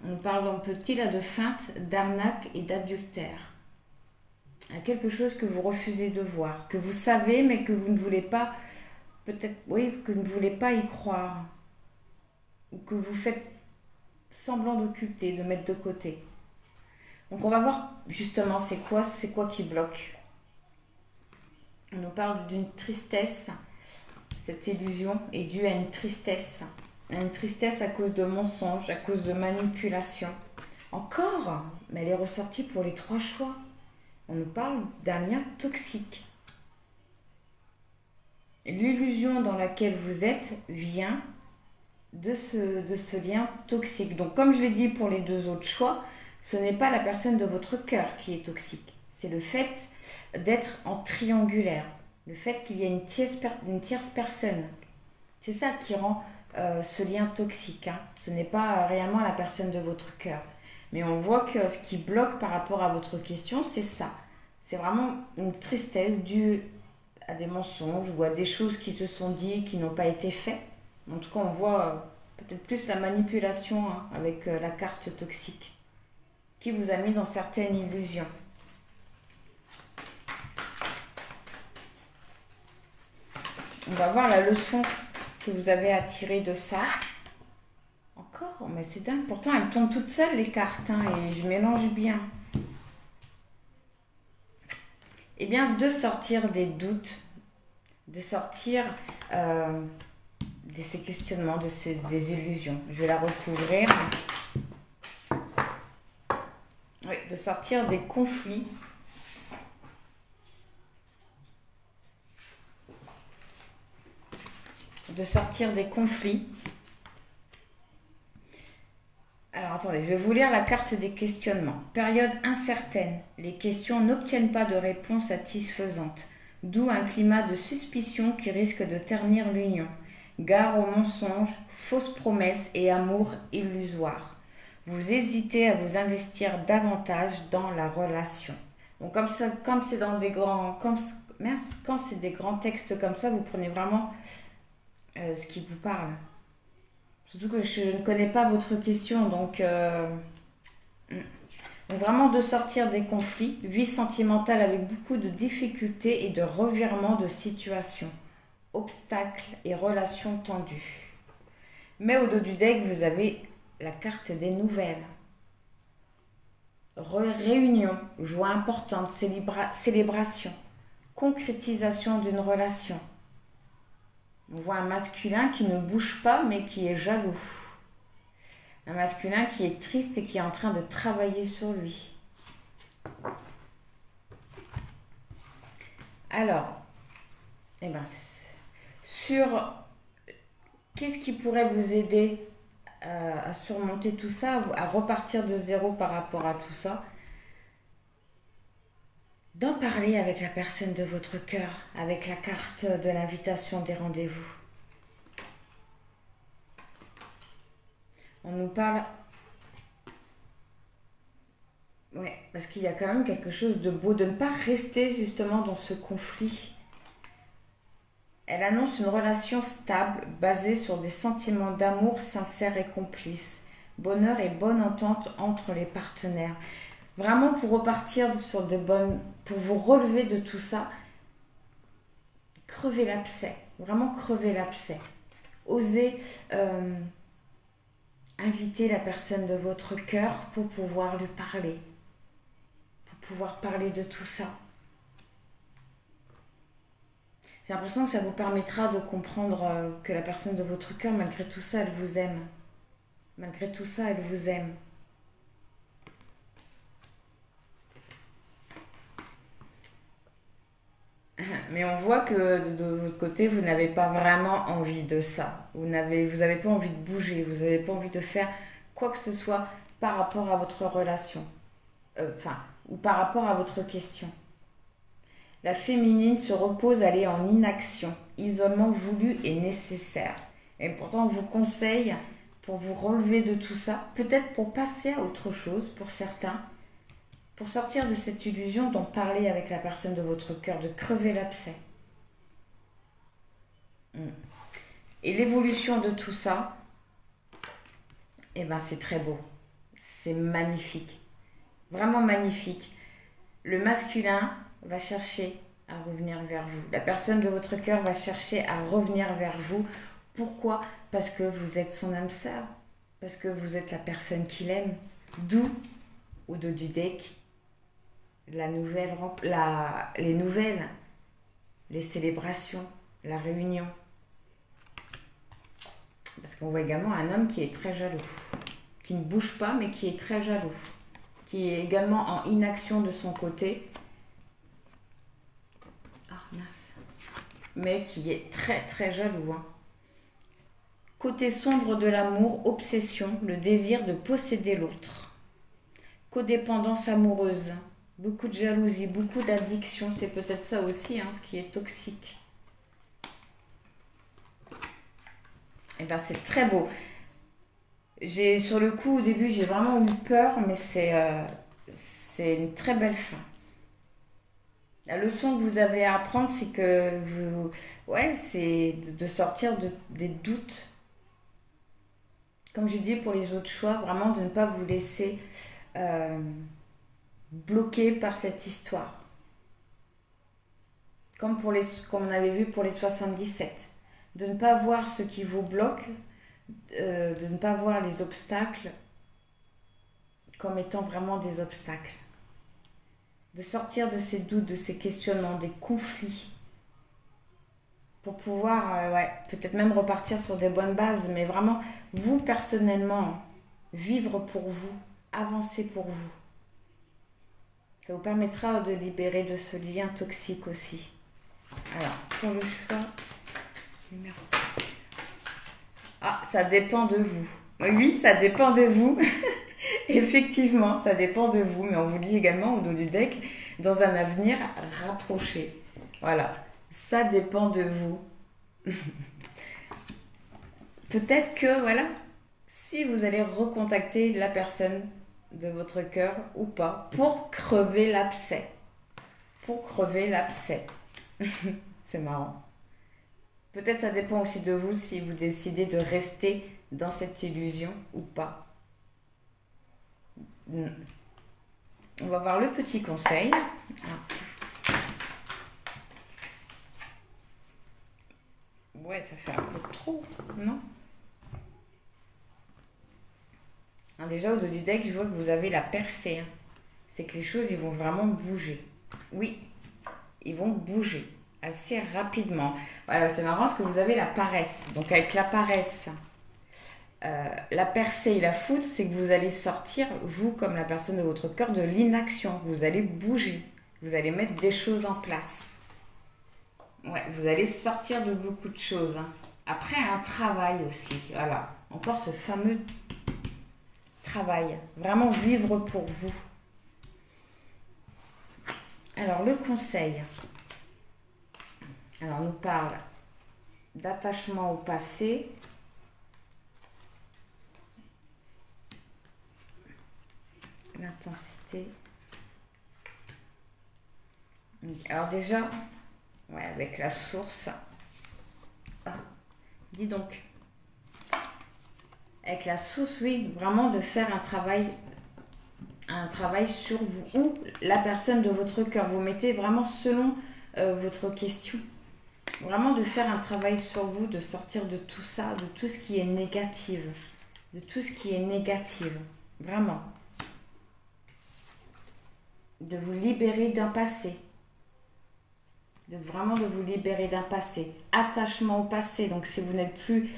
On nous parle en petit là de feinte, d'arnaque et d'adultère. Il y a quelque chose que vous refusez de voir, que vous savez mais que vous ne voulez pas, peut-être, oui, que vous ne voulez pas y croire. Ou que vous faites semblant d'occulter, de mettre de côté. Donc on va voir justement c'est quoi qui bloque. On nous parle d'une tristesse. Cette illusion est due à une tristesse. Une tristesse à cause de mensonges, à cause de manipulations. Encore, mais elle est ressortie pour les 3 choix. On nous parle d'un lien toxique. L'illusion dans laquelle vous êtes vient de ce lien toxique. Donc comme je l'ai dit pour les 2 autres choix, ce n'est pas la personne de votre cœur qui est toxique. C'est le fait d'être en triangulaire. Le fait qu'il y ait une tierce personne. C'est ça qui rend ce lien toxique. Hein. Ce n'est pas réellement la personne de votre cœur. Mais on voit que ce qui bloque par rapport à votre question, c'est ça. C'est vraiment une tristesse due à des mensonges ou à des choses qui se sont dites qui n'ont pas été faites. En tout cas, on voit peut-être plus la manipulation hein, avec la carte toxique qui vous a mis dans certaines illusions. On va voir la leçon que vous avez à tirer de ça. Encore, mais c'est dingue. Pourtant, elles tombent toutes seules, les cartes, hein, et je mélange bien. Eh bien, de sortir des doutes, de sortir de ces questionnements, des illusions. Je vais la recouvrir. Oui, de sortir des conflits. De sortir des conflits. Alors attendez, je vais vous lire la carte des questionnements. Période incertaine. Les questions n'obtiennent pas de réponse satisfaisante. D'où un climat de suspicion qui risque de ternir l'union. Gare aux mensonges, fausses promesses et amour illusoire. Vous hésitez à vous investir davantage dans la relation. Donc comme c'est dans des grands, quand c'est des grands textes comme ça, vous prenez vraiment ce qui vous parle. Surtout que je ne connais pas votre question, donc vraiment de sortir des conflits, vie sentimentale avec beaucoup de difficultés et de revirements de situation, obstacles et relations tendues. Mais au dos du deck, vous avez la carte des nouvelles. Réunion, joie importante, célébration, concrétisation d'une relation. On voit un masculin qui ne bouge pas mais qui est jaloux. Un masculin qui est triste et qui est en train de travailler sur lui. Alors, sur qu'est-ce qui pourrait vous aider à surmonter tout ça, à repartir de zéro par rapport à tout ça? D'en parler avec la personne de votre cœur, avec la carte de l'invitation des rendez-vous. On nous parle... Ouais, parce qu'il y a quand même quelque chose de beau, de ne pas rester justement dans ce conflit. Elle annonce une relation stable, basée sur des sentiments d'amour sincères et complices, bonheur et bonne entente entre les partenaires. Vraiment pour repartir sur de bonnes... Pour vous relever de tout ça, crevez l'abcès. Vraiment crevez l'abcès. Osez inviter la personne de votre cœur pour pouvoir lui parler. Pour pouvoir parler de tout ça. J'ai l'impression que ça vous permettra de comprendre que la personne de votre cœur, malgré tout ça, elle vous aime. Malgré tout ça, elle vous aime. Mais on voit que de votre côté, vous n'avez pas vraiment envie de ça. Vous n'avez pas envie de bouger, vous n'avez pas envie de faire quoi que ce soit par rapport à votre relation. Ou par rapport à votre question. La féminine se repose à aller en inaction, isolement voulu et nécessaire. Et pourtant, on vous conseille, pour vous relever de tout ça, peut-être pour passer à autre chose pour certains, pour sortir de cette illusion, d'en parler avec la personne de votre cœur, de crever l'abcès. Et l'évolution de tout ça, c'est très beau. c'est magnifique. Vraiment magnifique. Le masculin va chercher à revenir vers vous. La personne de votre cœur va chercher à revenir vers vous. Pourquoi? Parce que vous êtes son âme sœur. Parce que vous êtes la personne qu'il aime. D'où, au dos du deck, les nouvelles, les célébrations, la réunion. Parce qu'on voit également un homme qui est très jaloux, qui ne bouge pas mais qui est très jaloux, qui est également en inaction de son côté. Mais qui est très très jaloux. Côté sombre de l'amour, obsession, le désir de posséder l'autre. Codépendance amoureuse, beaucoup de jalousie, beaucoup d'addiction, c'est peut-être ça aussi, ce qui est toxique. Et bien c'est très beau. Sur le coup, au début, j'ai vraiment eu peur, mais c'est une très belle fin. La leçon que vous avez à apprendre, c'est que c'est de sortir des doutes. Comme je dis pour les autres choix, vraiment de ne pas vous laisser bloquer par cette histoire. Comme on avait vu pour les 77. De ne pas voir ce qui vous bloque, de ne pas voir les obstacles comme étant vraiment des obstacles. De sortir de ces doutes, de ces questionnements, des conflits, pour pouvoir peut-être même repartir sur des bonnes bases, mais vraiment, vous personnellement, vivre pour vous, avancer pour vous. Ça vous permettra de libérer de ce lien toxique aussi. Alors, pour le choix numéro... ça dépend de vous. Oui, ça dépend de vous. Effectivement, ça dépend de vous, mais on vous dit également au dos du deck, dans un avenir rapproché. Voilà, ça dépend de vous. Peut-être que, si vous allez recontacter la personne de votre cœur ou pas, pour crever l'abcès. C'est marrant. Peut-être ça dépend aussi de vous si vous décidez de rester dans cette illusion ou pas. On va voir le petit conseil. Ça fait un peu trop, non? Déjà, au dos du deck, je vois que vous avez la percée. C'est que les choses, ils vont vraiment bouger. Oui, ils vont bouger assez rapidement. Voilà, c'est marrant parce que vous avez la paresse. Donc, avec la paresse... la percée et la foudre, c'est que vous allez sortir, vous comme la personne de votre cœur, de l'inaction. Vous allez bouger, vous allez mettre des choses en place. Vous allez sortir de beaucoup de choses. Après, un travail aussi. Voilà, encore ce fameux travail. Vraiment vivre pour vous. Alors, le conseil. Alors, on nous parle d'attachement au passé. L'intensité. Alors déjà, avec la source. Dis donc. Avec la source, oui, vraiment de faire un travail sur vous ou la personne de votre cœur. Vous mettez vraiment selon votre question. Vraiment de faire un travail sur vous, de sortir de tout ça, de tout ce qui est négatif. Vraiment. De vous libérer d'un passé. De vous libérer d'un passé. Attachement au passé. Donc si vous n'êtes plus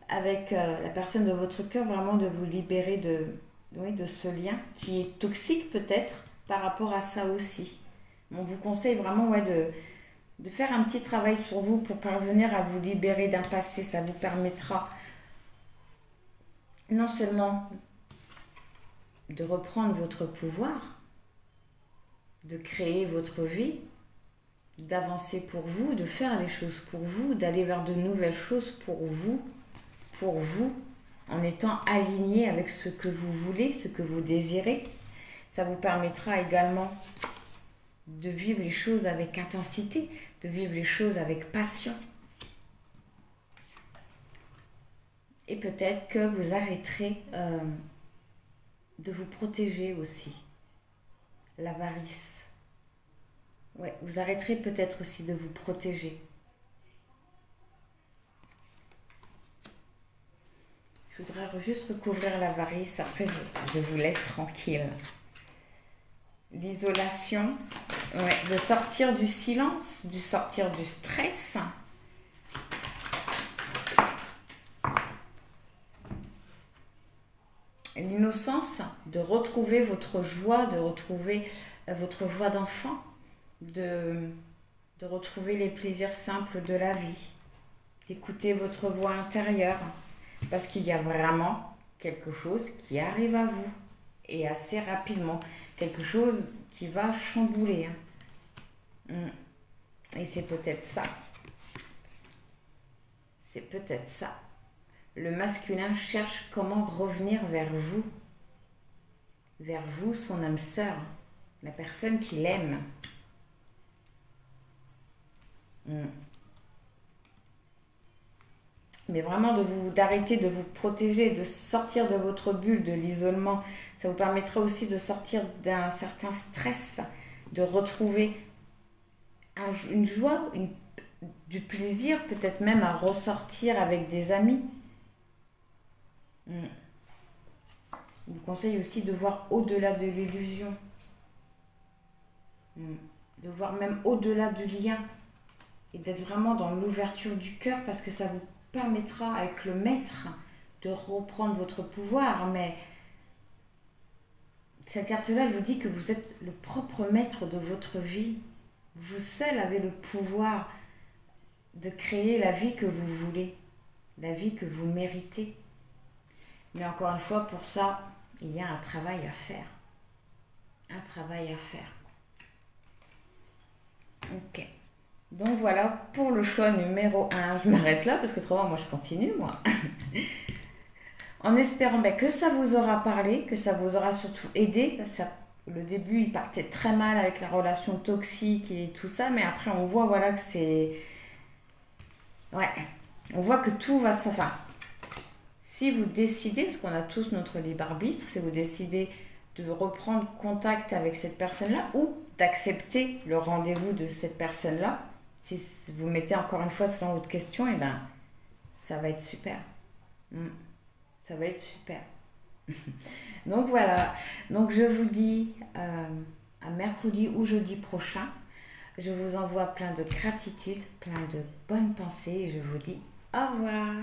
avec la personne de votre cœur, vraiment de vous libérer de ce lien qui est toxique peut-être par rapport à ça aussi. On vous conseille vraiment de faire un petit travail sur vous pour parvenir à vous libérer d'un passé. Ça vous permettra non seulement de reprendre votre pouvoir, de créer votre vie, d'avancer pour vous, de faire les choses pour vous, d'aller vers de nouvelles choses pour vous, en étant aligné avec ce que vous voulez, ce que vous désirez. Ça vous permettra également de vivre les choses avec intensité, de vivre les choses avec passion. Et peut-être que vous arrêterez de vous protéger aussi. L'avarice. Ouais, vous arrêterez peut-être aussi de vous protéger. Je voudrais juste recouvrir l'avarice, après je vous laisse tranquille. L'isolation, ouais, de sortir du silence, de sortir du stress. L'innocence, de retrouver votre joie, de retrouver votre joie d'enfant, de retrouver les plaisirs simples de la vie, d'écouter votre voix intérieure, parce qu'il y a vraiment quelque chose qui arrive à vous, et assez rapidement, quelque chose qui va chambouler. Et c'est peut-être ça. C'est peut-être ça. Le masculin cherche comment revenir vers vous, son âme sœur, la personne qu'il aime. Mais vraiment d'arrêter de vous protéger, de sortir de votre bulle, de l'isolement. Ça vous permettra aussi de sortir d'un certain stress, de retrouver une joie, du plaisir, peut-être même à ressortir avec des amis. Je vous conseille aussi de voir au-delà de l'illusion, de voir même au-delà du lien et d'être vraiment dans l'ouverture du cœur, parce que ça vous permettra avec le maître de reprendre votre pouvoir. Mais cette carte-là, elle vous dit que vous êtes le propre maître de votre vie. Vous seul avez le pouvoir de créer la vie que vous voulez, la vie que vous méritez. Mais encore une fois, pour ça, il y a un travail à faire. Un travail à faire. Ok. Donc voilà, pour le choix numéro 1, je m'arrête là, parce que autrement, moi, je continue, moi. En espérant que ça vous aura parlé, que ça vous aura surtout aidé. Le début, il partait très mal avec la relation toxique et tout ça, mais après, on voit que c'est... Ouais, on voit que tout va... Enfin, si vous décidez, parce qu'on a tous notre libre arbitre, si vous décidez de reprendre contact avec cette personne-là ou d'accepter le rendez-vous de cette personne-là, si vous mettez encore une fois selon votre question, ça va être super. Ça va être super. Donc voilà. Donc je vous dis à mercredi ou jeudi prochain. Je vous envoie plein de gratitude, plein de bonnes pensées et je vous dis au revoir.